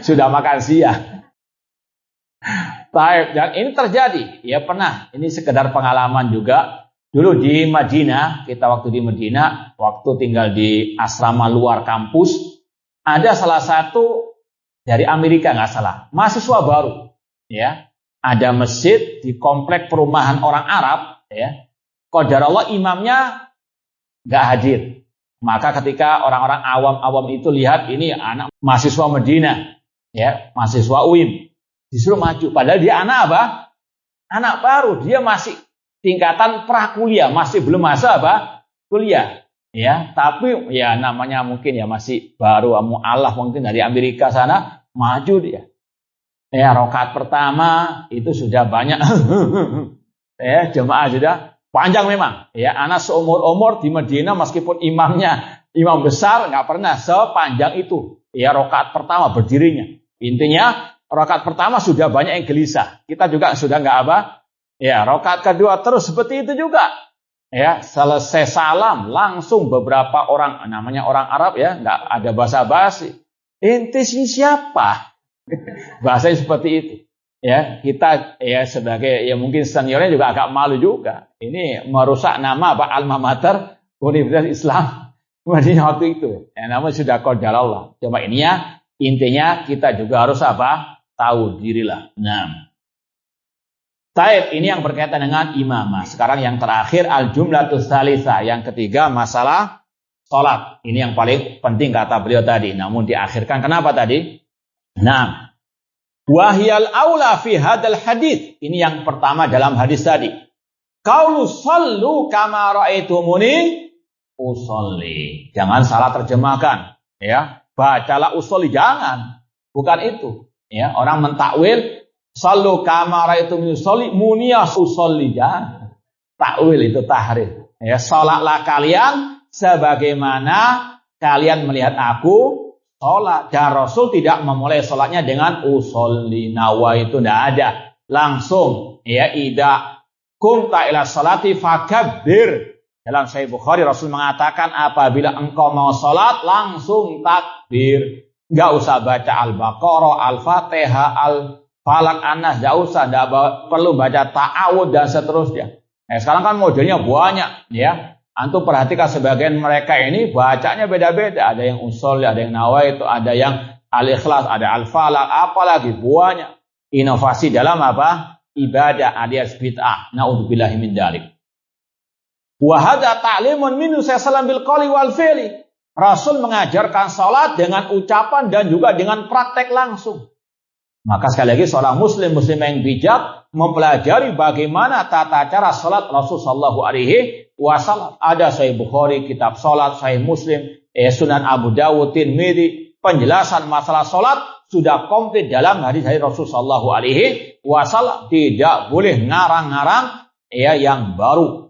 sudah makan siang. Taib, dan ini terjadi, pernah. Ini sekedar pengalaman juga. Dulu di Madinah, kita waktu di Madinah, waktu tinggal di asrama luar kampus, ada salah satu dari Amerika nggak salah, mahasiswa baru, Ada masjid di komplek perumahan orang Arab, qadarullah imamnya nggak hadir. Maka ketika orang-orang awam itu lihat ini anak mahasiswa Madinah, mahasiswa UIM, disuruh maju. Padahal dia anak baru, dia masih tingkatan prakuliah, masih belum masa kuliah, Tapi namanya mungkin masih baru, mu'alaf mungkin dari Amerika sana, maju dia. Rakaat pertama itu sudah banyak, jemaah sudah panjang memang. Anak seumur-umur di Madinah meskipun imam besar nggak pernah sepanjang itu. Rakaat pertama berdirinya. Intinya rakaat pertama sudah banyak yang gelisah. Kita juga sudah nggak rakaat kedua terus seperti itu juga. Selesai salam langsung beberapa orang, namanya orang Arab nggak ada basa-basi. Ente siapa? Bahasanya seperti itu. Kita sebagai mungkin seniornya juga agak malu juga. Ini merusak nama alma mater Universitas Islam Madinah waktu itu. Namanya sudah qadarullah. Cuma ini intinya kita juga harus tahu dirilah. Nah, taib, ini yang berkaitan dengan imamah. Sekarang yang terakhir al-jumlatus tsalitsah, yang ketiga masalah salat. Ini yang paling penting kata beliau tadi. Namun diakhirkan kenapa tadi? Nah, wahyal aula fi hadal hadits. Ini yang pertama dalam hadis tadi. Qaulu sallu kama raaitumuni usolli. Jangan salah terjemahkan, Bacalah usolli, jangan. Bukan itu. Orang mentakwil sallu kama raaitumuni usolli, muniyas usolli, jangan. Takwil itu tahrif. Salatlah kalian sebagaimana kalian melihat aku sholat. Dan Rasul tidak memulai sholatnya dengan usolli, nawa itu tidak ada. Langsung, ida kumta ila sholati fakabbir. Dalam Sahih Bukhari Rasul mengatakan apabila engkau mau sholat langsung takbir. Nggak usah baca Al-Baqarah, Al-Fatihah, Al-Falaq, An-Nas, nggak usah. Nggak perlu baca ta'awud dan seterusnya. Sekarang kan modelnya banyak, Antum perhatikan sebagian mereka ini bacanya beda-beda. Ada yang usul, ada yang nawaitu, ada yang al-ikhlas, ada al-falaq, apalagi banyak. Inovasi dalam ibadah alias bid'ah. Na'udzubillahi min dzalik. Wa hadza ta'limun minhu sallallahu bil qawli wal fi'li. Rasul mengajarkan salat dengan ucapan dan juga dengan praktek langsung. Maka sekali lagi seorang muslim yang bijak mempelajari bagaimana tata cara salat Rasul sallallahu alaihi wasallam. Ada Sahih Bukhari, kitab salat, Sahih Muslim, Sunan Abu Dawud, Tirmidzi, penjelasan masalah salat sudah komplit dalam hadis-hadis Rasul sallallahu alaihi wasallam. Tidak boleh ngarang-ngarang yang baru.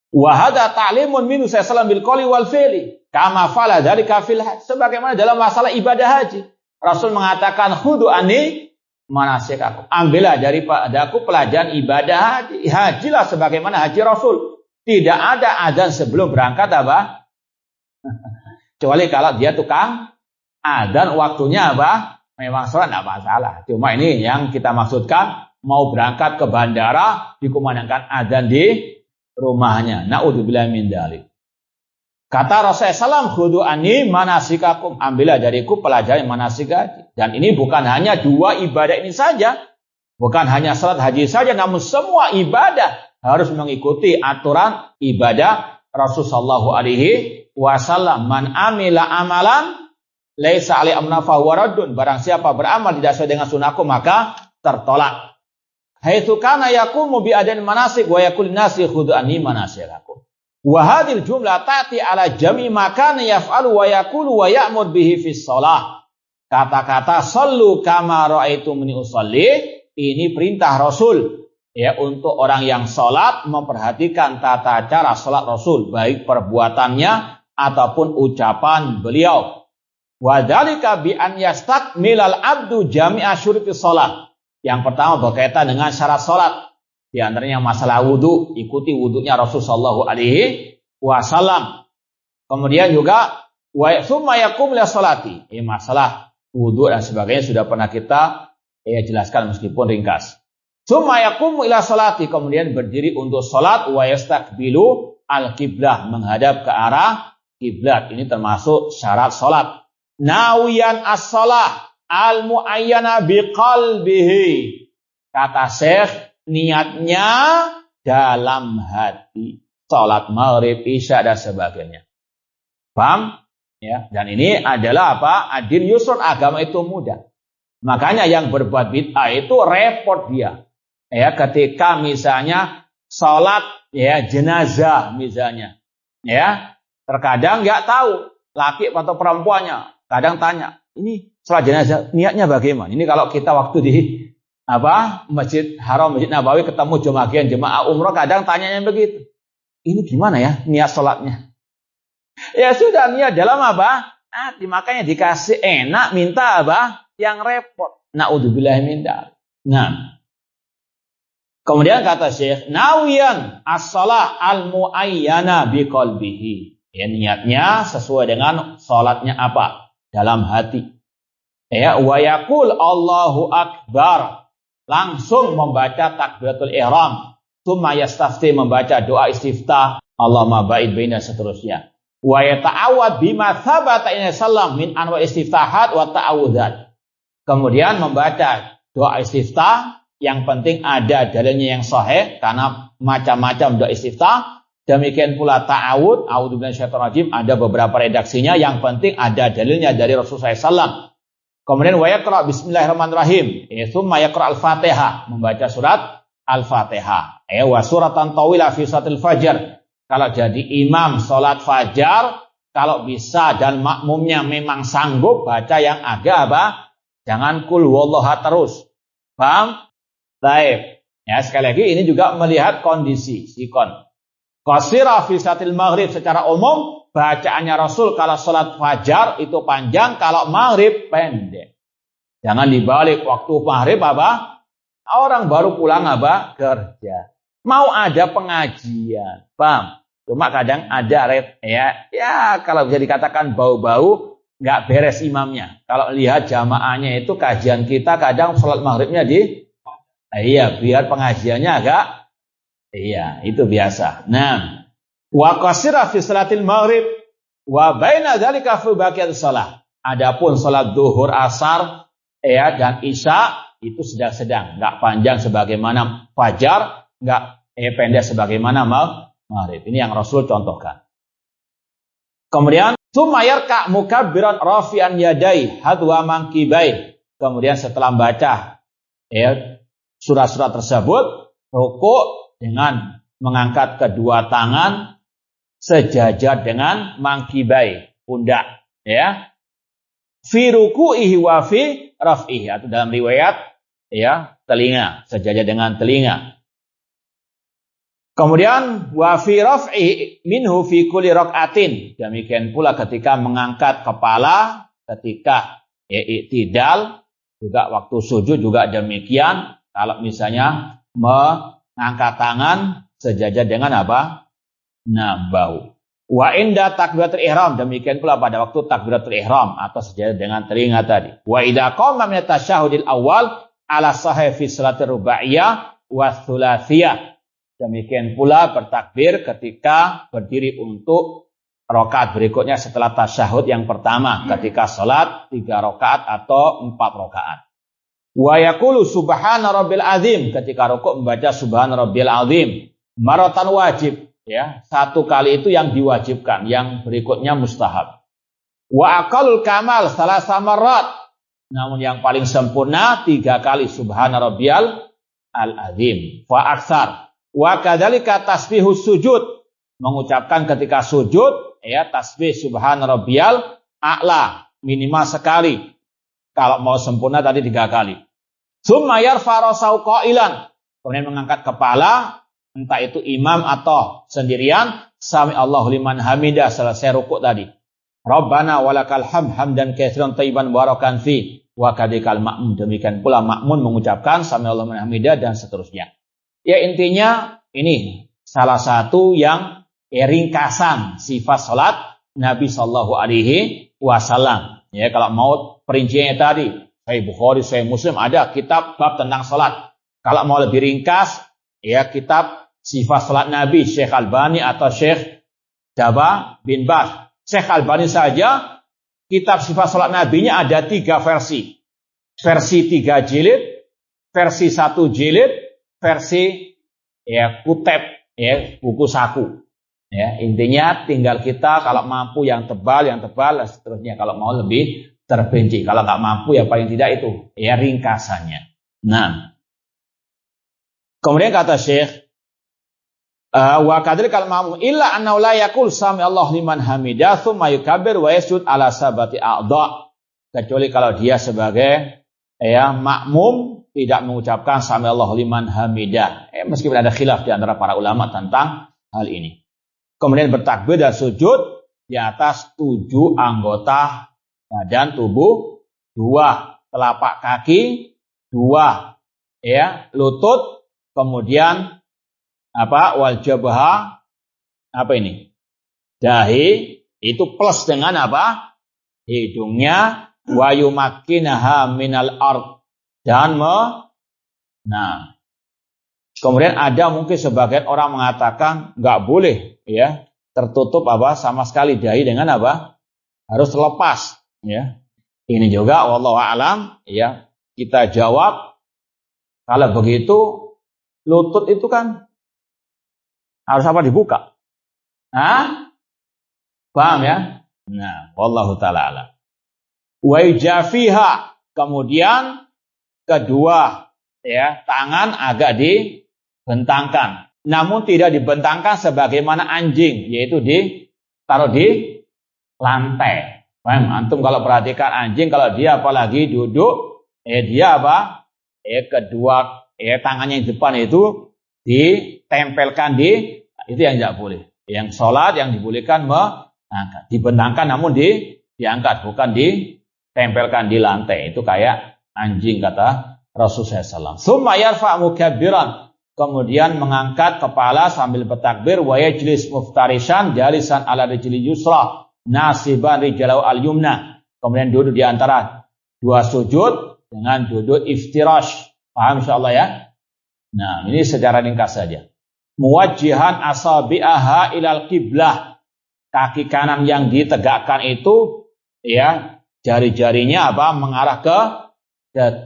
Wa hadza ta'limun minhu sallallahu bil qawli wal fi'li kama fa'ala dzalika fil hajj. Sebagaimana dalam masalah ibadah haji. Rasul mengatakan khudu anni manasikakum. Ambillah daripadaku pelajaran ibadah haji. Hajilah sebagaimana haji Rasul. Tidak ada azan sebelum berangkat Kecuali kalau dia tukang azan waktunya memang sholat tidak masalah. Cuma ini yang kita maksudkan mau berangkat ke bandara dikumandangkan azan di rumahnya. Na'udzubillahi min dzalik. Kata Rasulullah SAW, khudu anni manasikakum. Ambillah dariku pelajaran manasik haji. Dan ini bukan hanya dua ibadah ini saja. Bukan hanya salat haji saja. Namun semua ibadah harus mengikuti aturan ibadah Rasulullah SAW. Man amila amalan laisa alaihi amruna fahuwa raddun. Barang siapa beramal tidak sesuai dengan sunnahku maka tertolak. Haitsu kana yaqumu bi adan manasik wa yaqul nasi khudu anni manasikakum. Wa hadhil jumlah ta'ti ala jami' ma kana yaf'alu wa yaqulu wa ya'mur bihi fis shalah. Kata-kata sallu kama ra'aitumuni usolli ini perintah Rasul ya untuk orang yang salat memperhatikan tata cara salat Rasul baik perbuatannya ataupun ucapan beliau. Wa dzalika bi an yastakmilal abdu jami'a syurutis salat. Yang pertama berkaitan dengan syarat salat. Di antaranya masalah wudu, ikuti wudunya Rasul sallallahu alaihi wasallam. Kemudian juga wa summa yaqum li sholati. Ini masalah wudu dan sebagainya sudah pernah kita jelaskan meskipun ringkas. Summa yaqumu ila sholati, kemudian berdiri untuk salat wa yastaqbilu al-qiblah, menghadap ke arah kiblat. Ini termasuk syarat salat. Nawiyan as-shalah al-muayyana biqalbihi. Kata Syekh, niatnya dalam hati. Salat maghrib, isya dan sebagainya. Paham? Ya, dan ini adalah apa? Ad-din yusrun, agama itu mudah. Makanya yang berbuat bid'ah itu repot dia. Ya, ketika misalnya salat ya jenazah misalnya. Ya, terkadang enggak tahu laki atau perempuannya. Kadang tanya, ini salat jenazah niatnya bagaimana? Ini kalau kita waktu di Masjid Haram, Masjid Nabawi ketemu jemaah umroh, kadang tanyanya begitu. Ini gimana ya niat salatnya? Ya sudah, niat dalam apa? Makanya dikasih enak, minta apa? Yang repot. Na'udzubillah min dzalik. Nah. Kemudian kata Syekh, nawiyan as-shalah al-muayyana biqalbihi. Ya, niatnya sesuai dengan salatnya apa? Dalam hati. Ya, wa yaqul Allahu akbar. Langsung membaca takbiratul ihram. Tsumma yastafti, membaca doa istiftah. Allahumma ba'id baina, seterusnya. Wa yata'awwad bima thabata inna sallam min anwa istiftahat wa ta'awudzat. Kemudian membaca doa istiftah, yang penting ada dalilnya yang sahih karena macam-macam doa istiftah. Demikian pula ta'awud, a'udzubillahi minasyaitonir rajim, ada beberapa redaksinya, yang penting ada dalilnya dari Rasulullah SAW. Kemudian wa yaqra bismillahirrahmanirrahim, tsumma yaqra al-Fatihah, membaca surat al-Fatihah. Wa suratan tawilah fi salatil fajr. Kalau jadi imam sholat fajar, kalau bisa dan makmumnya memang sanggup baca yang agak apa? Jangan kul wallaha terus. Paham? Baik. Ya, sekali lagi ini juga melihat kondisi sikon. Qasira fi salatil maghrib, secara umum bacaannya Rasul kalau sholat fajar itu panjang, kalau maghrib pendek. Jangan dibalik, waktu maghrib apa? Orang baru pulang apa? Kerja. Mau ada pengajian, paham? Cuma kadang ada ya kalau bisa dikatakan bau-bau nggak beres imamnya. Kalau lihat jamaahnya itu kajian kita kadang sholat maghribnya biar pengajiannya agak itu biasa. Nah, wa qasira fi salatil maghrib wa baina dzalika fi baqiyatis shalah. Adapun sholat zuhur, asar dan isya itu sedang-sedang, nggak panjang sebagaimana fajar, nggak pendek sebagaimana maghrib. Ini yang Rasul contohkan. Kemudian sumayarka mukabbiran rafi'an yadai hadwa mankibai. Kemudian setelah membaca surah-surah tersebut, rukuk dengan mengangkat kedua tangan sejajar dengan mankibai, pundak, ya. Fi ruku'ihi wa fi raf'ihi, atau dalam riwayat telinga, sejajar dengan telinga. Kemudian wa fi raf'i minhu fi kulli rak'atin. Demikian pula ketika mengangkat kepala, ketika i'tidal, juga waktu sujud juga demikian. Kalau misalnya mengangkat tangan sejajar dengan apa? Bahu. Wa inda takbiratul ihram, demikian pula pada waktu takbiratul ihram atau sejajar dengan telinga tadi. Wa idza qama min tasyahudil awal ala sahih fi salatir rubaiyah wa thulathiyah. Demikian pula bertakbir ketika berdiri untuk rakaat berikutnya setelah tasyahud yang pertama, ketika salat 3 rakaat atau 4 rakaat. Wa yaqulu subhana rabbil azim, ketika rukuk membaca subhana rabbil azim. Maratan wajib, ya. 1 kali itu yang diwajibkan, yang berikutnya mustahab. Wa aqallul kamal salasa marrat. Namun yang paling sempurna 3 kali subhana rabbiyal azim. Fa aksar. Wa kadzalika tasbihus sujud. mengucapkan ketika sujud ya tasbih subhana rabbiyal a'la minimal sekali. Kalau mau sempurna tadi 3 kali. Tsumma yarfa ra'sahu qailan. Kemudian mengangkat kepala, entah itu imam atau sendirian, sami Allahu liman hamidah selesai rukuk tadi. Rabbana walakal hamd hamdan katsiran thayyiban barakan fi wa kadikal ma'mum. Demikian pula makmun mengucapkan sami Allahu liman hamidah dan seterusnya. Ya intinya ini salah satu yang ringkasan sifat salat Nabi sallallahu alaihi wasallam. Ya kalau mau perinciannya tadi, Sahih Bukhari, Sahih Muslim ada kitab bab tentang salat. Kalau mau lebih ringkas, ya kitab sifat salat Nabi Syekh Albani atau Syekh Daba bin Baz. Syekh Albani saja kitab sifat salat Nabi-nya ada 3 versi. Versi 3 jilid, versi 1 jilid, versi ya kutep ya buku saku. Ya, intinya tinggal kita kalau mampu yang tebal dan seterusnya. Kalau mau lebih terperinci. Kalau nggak mampu ya paling tidak itu ya ringkasannya. Nah, kemudian kata Syekh wa kadrikal ma'mum illa annahu la yaqul sami Allah liman hamidah tsumma yukabbir wa yasjud ala sabati a'dha. Kecuali kalau dia sebagai ya makmum tidak mengucapkan sami Allah liman hamidah. Meskipun ada khilaf di antara para ulama tentang hal ini. Kemudian bertakbir dan sujud di atas 7 anggota badan tubuh, 2 telapak kaki, 2 ya lutut, kemudian wal jabha ini? Dahi itu plus dengan hidungnya wa yumakkinaha minal ard dan kemudian ada mungkin sebagian orang mengatakan nggak boleh ya tertutup sama sekali dahi dengan harus lepas ya. Ini juga wallahu a'lam ya kita jawab kalau begitu lutut itu kan harus dibuka. Paham ya? Nah, wallahu ta'ala a'lam. Wa ijafiha kemudian kedua ya tangan agak dibentangkan, namun tidak dibentangkan sebagaimana anjing, yaitu ditaruh di lantai. Paham? Antum kalau perhatikan anjing kalau dia apalagi duduk, dia kedua tangannya yang depan itu ditempelkan itu yang tidak boleh. Yang sholat yang dibolehkan mengangkat, dibentangkan namun diangkat, bukan ditempelkan di lantai. Itu kayak anjing kata Rasulullah SAW. Tsumma yarfa mukabbiran. Kemudian mengangkat kepala sambil bertakbir. Wa yajlis muftarishan jalisan ala rijli yusra nasiban rijalau al-yumna. Kemudian duduk di antara 2 sujud dengan duduk iftirash. Paham insyaallah ya? Nah, ini secara ringkas saja. Muwajjihan asabi'aha ilal qiblah. Kaki kanan yang ditegakkan itu ya jari-jarinya mengarah ke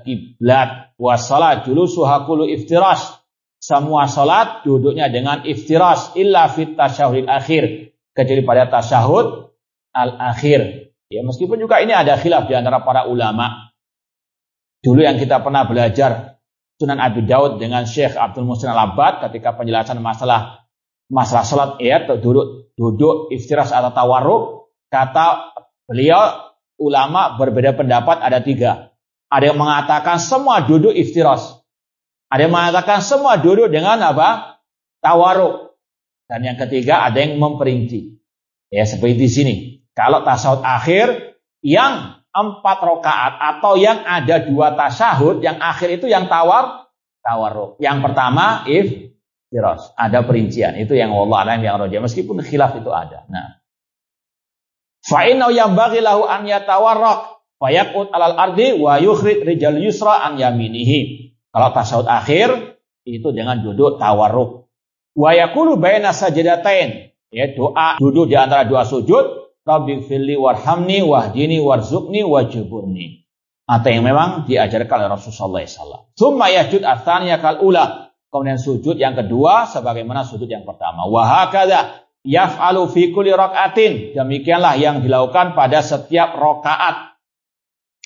kiblat. Wa shalat julusuha kullu iftirash. Semua salat duduknya dengan iftirash illa fit tasyahhudil akhir, kecuali pada tasyahud al-akhir. Ya, meskipun juga ini ada khilaf di antara para ulama. Dulu yang kita pernah belajar Sunan Abi Daud dengan Syekh Abdul Muhsin Al-Abbad ketika penjelasan masalah salat ya duduk iftirash atau tawarruk, kata beliau ulama berbeda pendapat ada 3. Ada yang mengatakan semua duduk iftirash. Ada yang mengatakan semua duduk dengan tawarruk. Dan yang ketiga ada yang memperinci. Ya seperti di sini. Kalau tasyahud akhir yang 4 rakaat atau yang ada 2 tasyahud, yang akhir itu yang tawarruk. Yang pertama iftirash. Ada perincian. Itu yang wallahu a'lam yang rajih. Meskipun khilaf itu ada. Nah. Fa innahu yanbaghi lahu an yatawarrak fa yaqut 'alal ardi wa yukhrij rijal yusra an yaminihi. Kalau tasyahud akhir itu dengan duduk tawarruk. Wa yaqulu baina sajdatain, ya doa duduk di antara 2 sujud, rabbighfirli warhamni wahdini warzuqni wajburni. Atau yang memang diajarkan oleh Rasulullah SAW. Tsumma yasjud ats-tsaniyah kal ula. Kemudian sujud yang kedua sebagaimana sujud yang pertama. Wa hakadha yaf'alu fi kulli rak'atin. Demikianlah yang dilakukan pada setiap rakaat.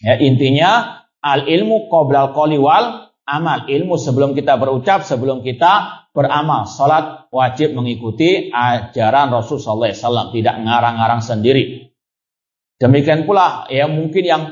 Ya, intinya al ilmu qoblal qoli wal amal. Ilmu sebelum kita berucap, sebelum kita beramal. Salat wajib mengikuti ajaran Rasulullah SAW, tidak ngarang-ngarang sendiri. Demikian pula ya mungkin yang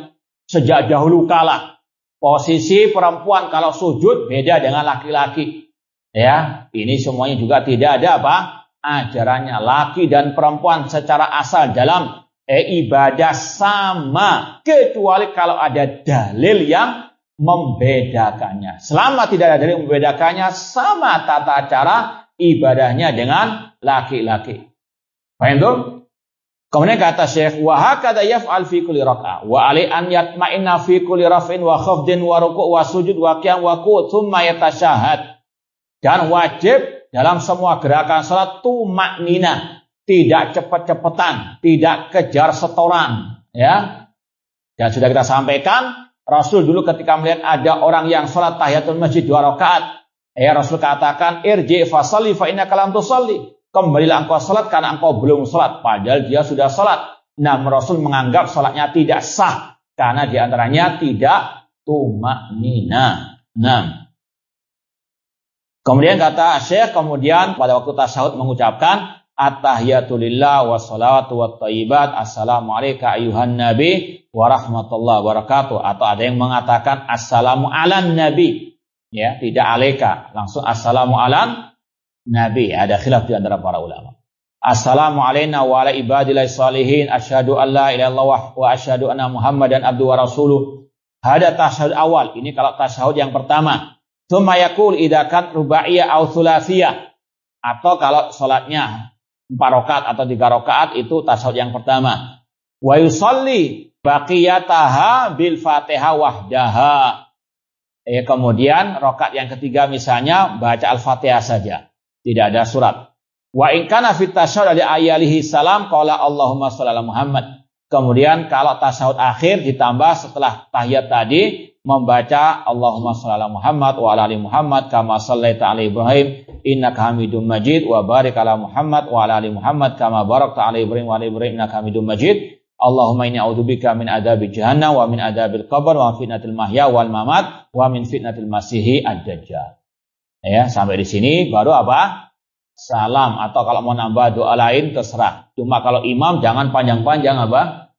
sejak dahulu kala posisi perempuan kalau sujud beda dengan laki-laki. Ya, ini semuanya juga tidak ada apa? Ajarannya laki dan perempuan secara asal dalam ibadah sama, kecuali kalau ada dalil yang membedakannya. Selama tidak ada dalil yang membedakannya, sama tata cara ibadahnya dengan laki-laki. Paham tuh? Kemudian kata Syekh, wa hakadha yaf'al fi kulli rak'ah wa alai an yatma'inna fi kulli raf'in wa khafdin wa ruku' wa sujud wa qiyam wa qud thumma yatasyahhad. Dan wajib dalam semua gerakan salat tumaknina, tidak cepet-cepetan, tidak kejar setoran, ya. Dan sudah kita sampaikan, Rasul dulu ketika melihat ada orang yang salat tahiyatul masjid 2 rakaat, Rasul katakan, irji fa shalli fa innaka lam tusalli. Kembalilah engkau salat karena engkau belum salat, padahal dia sudah salat. Nah, Rasul menganggap salatnya tidak sah karena diantaranya tidak tumaknina. Nah, kemudian kata Syekh, kemudian pada waktu tasyahud mengucapkan at-tahiyatulillah wassalawatu wattayyibat assalamu alayka ayuhan nabi wa rahmatullahi wa barakatuh, atau ada yang mengatakan assalamu alan nabi, ya, tidak alayka, langsung assalamu alan nabi. Ada khilaf di antara para ulama. Assalamu alayna wa ala ibadillahi salihin asyhadu an la ilaha illallah wa asyhadu anna muhammadan abduhu wa rasuluh. Ada tasyahud awal, ini kalau tasyahud yang pertama. Tsumma yaqul idza kan rubaiyah aw thulatsiyah, atau kalau salatnya 4 rakaat atau 3 rakaat itu tasyahud yang pertama. Wa yusalli baqiyataha bil Fatihah wahdaha. Kemudian rakaat yang ketiga misalnya baca Al-Fatihah saja, tidak ada surat. Wa in kana fit tasyahhud alaihi salam qala Allahumma shalli ala Muhammad. Kemudian kalau tasyahud akhir ditambah setelah tahiyat tadi membaca Allahumma shalli ala Muhammad wa ala ali Muhammad kama shallaita ala Ibrahim innaka Hamidum Majid wa barik ala Muhammad wa ala ali Muhammad kama barakta ala Ibrahim wa ala Ibrahim innaka Hamidum Majid. Allahumma inni a'udzubika min adzabi jahannam wa min adzabil qabr wa fitnatil mahya wal mamat wa min fitnatil masihi ad-dajjal. Ya, sampai di sini baru apa? Salam, atau kalau mau nambah doa lain terserah. Cuma kalau imam jangan panjang-panjang apa?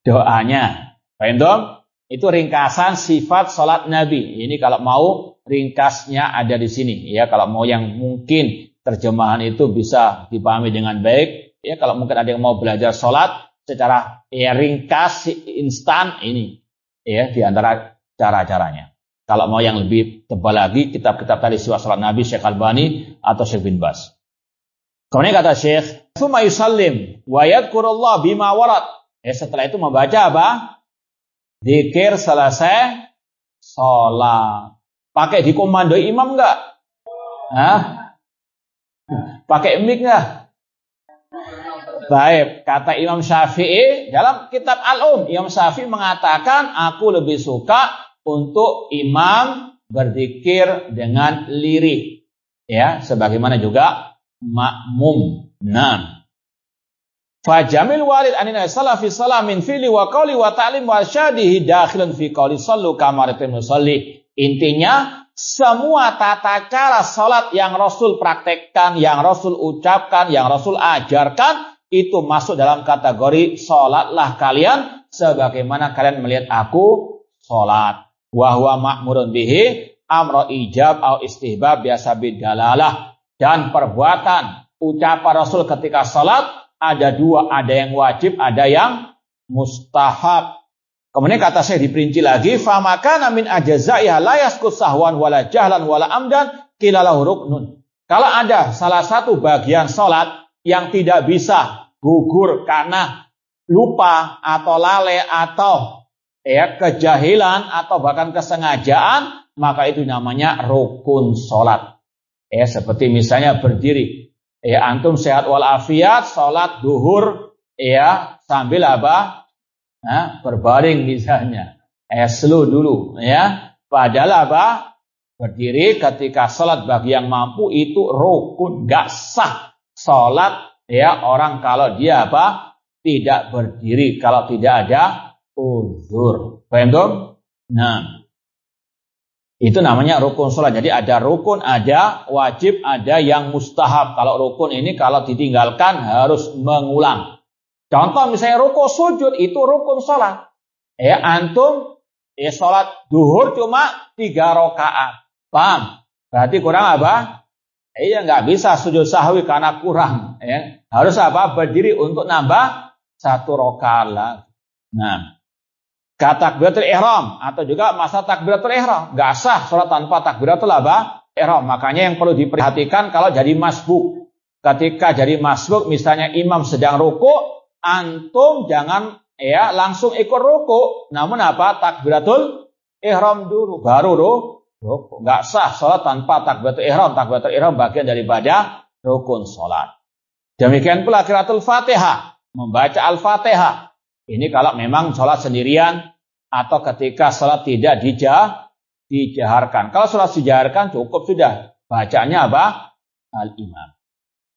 Doanya. Paham dong? Itu ringkasan sifat salat Nabi. Ini kalau mau ringkasnya ada di sini. Ya, kalau mau yang mungkin terjemahan itu bisa dipahami dengan baik. Ya, kalau mungkin ada yang mau belajar salat secara ringkas, instan, ini ya di antara cara-caranya. Kalau mau yang lebih tebal lagi, kitab-kitab tadi sifat salat Nabi Syekh Albani atau Syekh bin Baz. Kemudian kata Syekh, "Tsumma yusallim wa yadhkurullah bima warad." Setelah itu membaca apa? Zikir selesai sholat. Pakai dikomando imam enggak? Pakai mic enggak? Baik, kata Imam Syafi'i dalam kitab Al-Um, Imam Syafi'i mengatakan aku lebih suka untuk imam berzikir dengan lirih, ya, sebagaimana juga makmum. Nah, fajamil walid anina salafi salamin fili wa qawli wa ta'lim wa syadihi dakhilun fi qawli sallu kama ra'aytum nusalli. Intinya semua tata cara salat yang Rasul praktekkan, yang Rasul ucapkan, yang Rasul ajarkan itu masuk dalam kategori salatlah kalian sebagaimana kalian melihat aku salat. Wa huwa ma'murun bihi amra ijab au istihbab biasa bidalalah. Dan perbuatan ucapan Rasul ketika salat ada dua, ada yang wajib, ada yang mustahab. Kemudian kata saya diperinci lagi, fa makana min ajzaiha la yaskut sahwan wala jahlan wala amdan qilalahu ruknun. Kalau ada salah satu bagian salat yang tidak bisa gugur karena lupa atau lalai atau kejahilan atau bahkan kesengajaan, maka itu namanya rukun salat. Seperti misalnya berdiri. Antum sehat walafiat, salat duhur sambil apa? Berbaring misalnya. Slow dulu ya. Padahal apa? Berdiri ketika salat bagi yang mampu itu rukun, enggak sah salat orang kalau dia apa? Tidak berdiri kalau tidak ada uzur. Paham dong? Nah, Itu namanya rukun sholat. Jadi ada rukun, ada wajib, ada yang mustahab. Kalau rukun ini kalau ditinggalkan harus mengulang. Contoh misalnya rukun sujud, itu rukun sholat. Antum sholat duhur cuma 3 rakaat. Paham? Berarti kurang apa? Nggak bisa sujud sahwi karena kurang. Harus apa? Berdiri untuk nambah 1 rakaat lagi. Nah, takbiratul ihram atau juga masa takbiratul ihram, nggak sah sholat tanpa takbiratul ihram. Makanya yang perlu diperhatikan kalau jadi masbuk. Ketika jadi masbuk, misalnya imam sedang ruku, antum jangan langsung ikut ruku, namun apa? Takbiratul ihram dulu, baru ruku. Nggak sah sholat tanpa takbiratul ihram. Takbiratul ihram bagian daripada rukun sholat. Demikian pula qiraatul Fatihah, membaca Al-Fatihah. Ini kalau memang sholat sendirian atau ketika sholat tidak dijaharkan. Kalau sholat dijaharkan cukup sudah. Bacanya apa? Al-imam.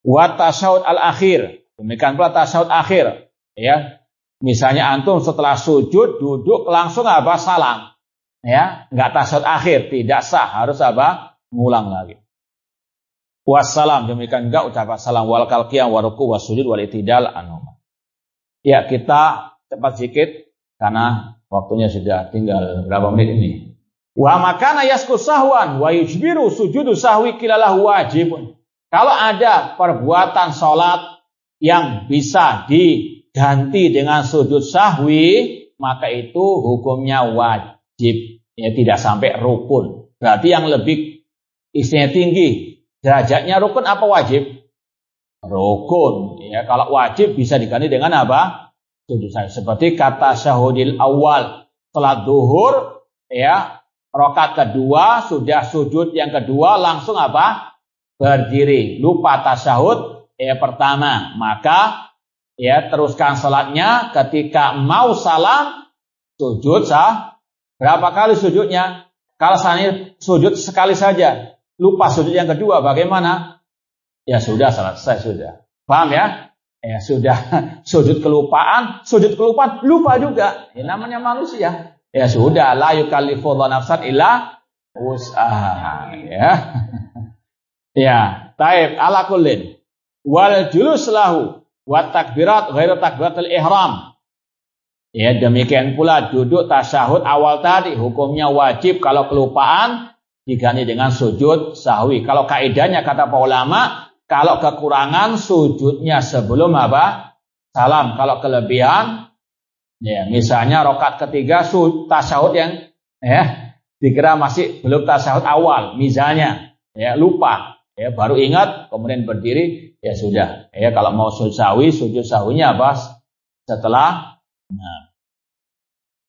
Wa tasyahud al-akhir. Demikian pula tasyahud akhir. Misalnya antum setelah sujud duduk langsung apa? Salam. Enggak tasyahud akhir. Tidak sah. Harus apa? Ngulang lagi. Wassalam. Demikian enggak ucapan salam. Wal kalqiyam wa ruku wa sujud wal itidal anhuma. Kita cepat sedikit karena waktunya sudah tinggal berapa menit ini. Wa makana yasku sahwan wa yujbiru sujudu sahwi kilalahu wajibun. Kalau ada perbuatan sholat yang bisa diganti dengan sujud sahwi, maka itu hukumnya wajib. Tidak sampai rukun. Berarti yang lebih isinya tinggi. Derajatnya rukun apa wajib? Rukun. Kalau wajib bisa diganti dengan apa? Sujud sahwi. Seperti kata syahudil awal, salat duhur, rakaat kedua sudah sujud yang kedua langsung apa? Berdiri. Lupa tasyahud pertama, maka teruskan salatnya. Ketika mau salam sujud sah. Berapa kali sujudnya? Kalau misalnya sujud sekali saja, lupa sujud yang kedua, bagaimana? Ya sudah, selesai sudah. Paham ya? Sudah sujud kelupaan, lupa juga. Namanya manusia. Sudah, la yukallifullahu nafsan illa wus'aha. Taib ala kullin. Wal julus lahu wa takbirat ghairu takbiratul ihram. Demikian pula duduk tasyahud awal tadi hukumnya wajib, kalau kelupaan diganti dengan sujud sahwi. Kalau kaidahnya kata para ulama, kalau kekurangan sujudnya sebelum apa? Salam. Kalau kelebihan, misalnya rakaat ketiga tasyahud yang dikira masih belum tasyahud awal, misalnya lupa, baru ingat kemudian berdiri, sudah. Kalau mau sujud sahwinya apa? Setelah.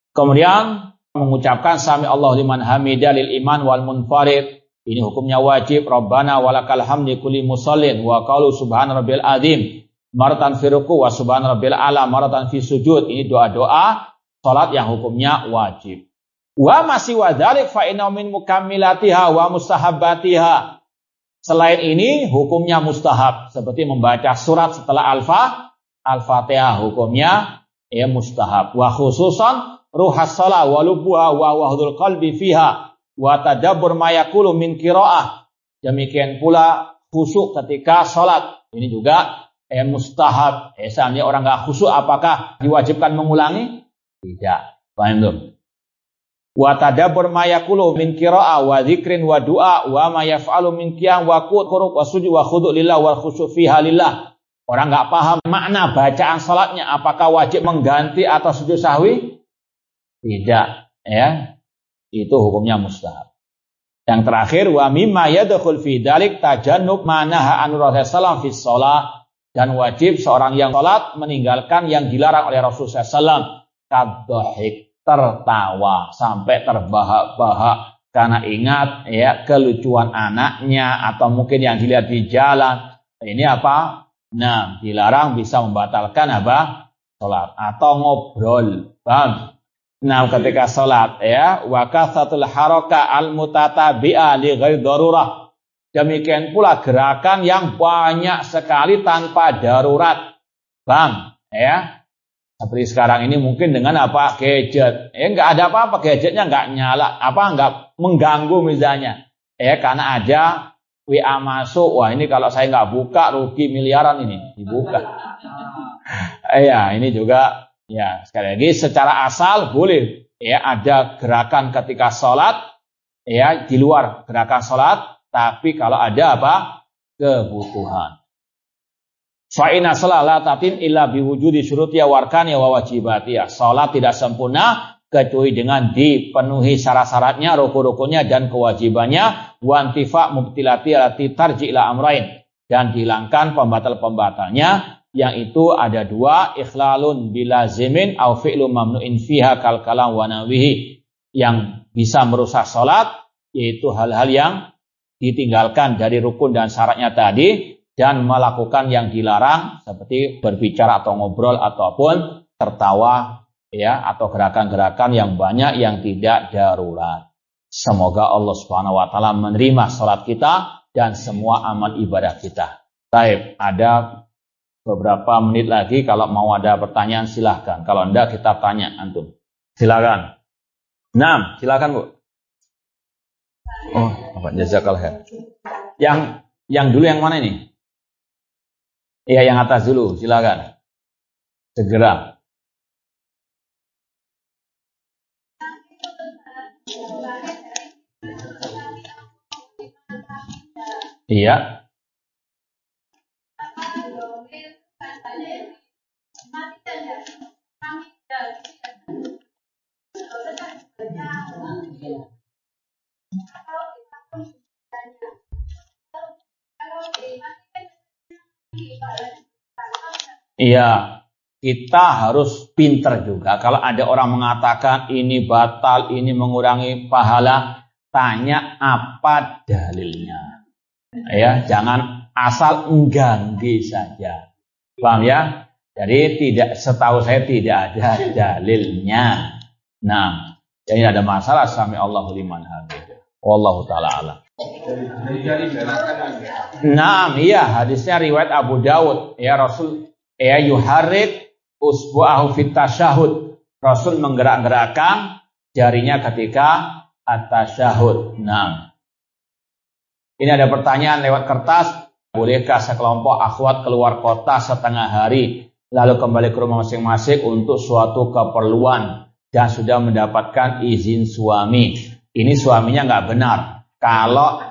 Kemudian mengucapkan sami Allahu liman hamidah lil iman wal munfarid. Ini hukumnya wajib. Rabbana walakal hamdi kulli musallin wa qalu subhana rabbil azim maratan fi ruku wa subhana rabbil ala maratan fi sujud. Ini doa-doa salat yang hukumnya wajib. Wa masih wadzalik fa inna min mukammilatiha wa mustahabbatiha. Selain ini hukumnya mustahab, seperti membaca surat setelah Al-Fatihah hukumnya mustahab. Wa khususan ruhas shalah wa lubbuha wa wahdul qalbi fiha wa tadabbur ma yaqulu min qiraah. Demikian pula khusyuk ketika salat. Ini juga mustahab. Misalnya orang enggak khusyuk, apakah diwajibkan mengulangi? Tidak. Paham belum? Wa tadabbur ma yaqulu min qiraah wa dzikrin wa du'a wa ma yaf'alu min qiyam wa qur'an wa sujud wa khudu' lillah wa khusyuk fiha lillah. Orang enggak paham makna bacaan salatnya, apakah wajib mengganti atau sujud sahwi? Tidak, itu hukumnya mustahab. Yang terakhir, wa mimma yadkhul fi dzalik tajannub ma nahaa an Rasulullah fi shalah, dan wajib seorang yang salat meninggalkan yang dilarang oleh Rasulullah SAW. Kadhahik, tertawa sampai terbahak-bahak karena ingat kelucuan anaknya atau mungkin yang dilihat di jalan. Ini apa? Nah, dilarang, bisa membatalkan apa? Salat atau ngobrol. Paham? Nah, ketika salat wa kathatul haraka al mutatabi'a li ghairi darurah. Demikian pula gerakan yang banyak sekali tanpa darurat. Paham? Seperti sekarang ini mungkin dengan apa? Gadget. Nggak ada apa-apa, gadgetnya nggak nyala, nggak mengganggu misalnya. Karena ada WA masuk, wah ini kalau saya nggak buka rugi miliaran ini, dibuka. Ini juga, ya sekali lagi secara asal boleh. Ada gerakan ketika sholat, di luar gerakan sholat, tapi kalau ada apa? Kebutuhan. Fa'inna shalah la tatim illa biwujudi syurutiya warkaniya wa wajibatiya. Salat tidak sempurna kecuali dengan dipenuhi syarat-syaratnya, rukun-rukunnya dan kewajibannya, wa antifa mubtilati allati tarji ila amrain, dan dihilangkan pembatal-pembatalnya, yang itu ada dua, ikhlalun bilazimin au fi'lu mamnu'in fiha kal kalam wa nawihi, yang bisa merusak salat yaitu hal-hal yang ditinggalkan dari rukun dan syaratnya tadi, dan melakukan yang dilarang seperti berbicara atau ngobrol ataupun tertawa atau gerakan-gerakan yang banyak yang tidak darurat. Semoga Allah Subhanahu wa taala menerima salat kita dan semua amal ibadah kita. Baik, ada beberapa menit lagi, kalau mau ada pertanyaan silahkan. Kalau enggak kita tanya antum. Silakan. Nah, silakan Bu. Oh, apa jazakallah khair. Yang dulu yang mana ini? Iya, yang atas dulu, silakan. Segera. Iya. Iya, kita harus pinter juga. Kalau ada orang mengatakan ini batal, ini mengurangi pahala, tanya apa dalilnya. Jangan asal engganggi saja. Paham ya? Jadi setahu saya tidak ada dalilnya. Nah, ini ada masalah sami Allahu liman hamid. Wallahu taala alam. Nah, iya, hadisnya riwayat Abu Dawud. Rasul yuharrik usbu'ahu fit tasyahud. Rasul menggerak-gerakkan jarinya ketika at-tasyahud. Nah, ini ada pertanyaan lewat kertas. Bolehkah sekelompok akhwat keluar kota setengah hari lalu kembali ke rumah masing-masing untuk suatu keperluan dan sudah mendapatkan izin suami? Ini suaminya nggak benar. Kalau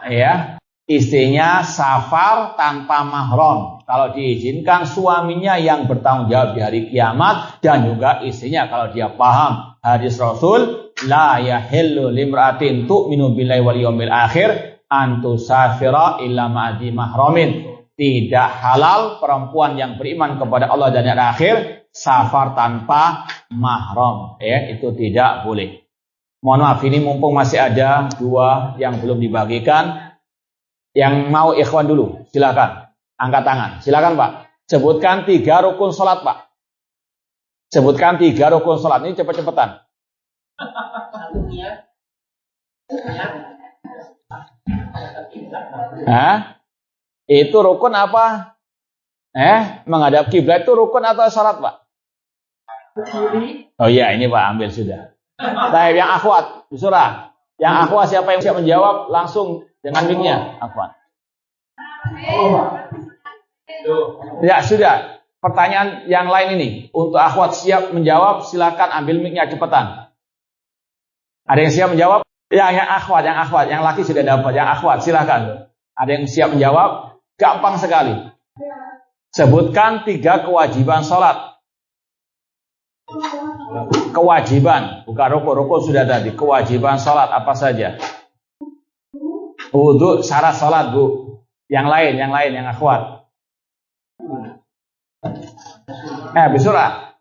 istrinya safar tanpa mahram, kalau diizinkan suaminya yang bertanggung jawab di hari kiamat, dan juga istrinya kalau dia paham hadis Rasul, la yahillu limra'atin tu'minu billahi wal yawmil akhir an tusafira illa ma'adi mahramin. Tidak halal perempuan yang beriman kepada Allah dan hari akhir safar tanpa mahram. Itu tidak boleh. Mohon maaf, ini mumpung masih ada dua yang belum dibagikan. Yang mau ikhwan dulu, silakan. Angkat tangan, silakan Pak. Sebutkan 3 rukun sholat Pak. Sebutkan 3 rukun sholat. Ini cepet-cepetan. Itu rukun apa? Menghadap kiblat itu rukun atau syarat Pak? Oh iya, ini Pak ambil sudah. Nah, yang akhwat, surah. Yang akhwat siapa yang siap menjawab langsung dengan mic-nya, akhwat. Ya sudah. Pertanyaan yang lain ini untuk akhwat siap menjawab, silakan ambil mic-nya cepetan. Ada yang siap menjawab? Ya, yang akhwat, yang laki sudah dapat. Yang akhwat, silakan. Ada yang siap menjawab? Gampang sekali. Sebutkan 3 kewajiban sholat. Kewajiban, bukan rukun sudah tadi. Kewajiban sholat apa saja? Wudu, syarat sholat Bu. Yang lain, yang akhwat. Bisurah.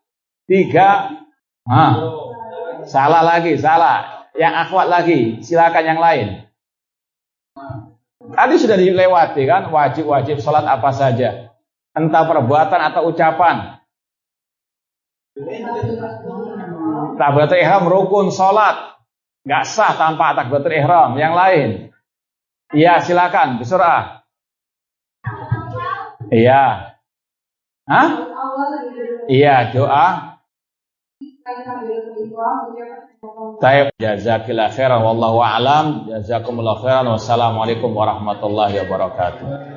3. Salah lagi. Yang akhwat lagi. Silakan yang lain. Tadi sudah dilewati kan, wajib sholat apa saja. Entah perbuatan atau ucapan. Takbiratul ihram rukun sholat, nggak sah tanpa takbiratul ihram. Yang lain, iya silakan bisurah. Iya, iya doa Taib, jazakillah khairan wallahu a'lam, jazakumullah khairan, wassalamualaikum warahmatullahi wabarakatuh.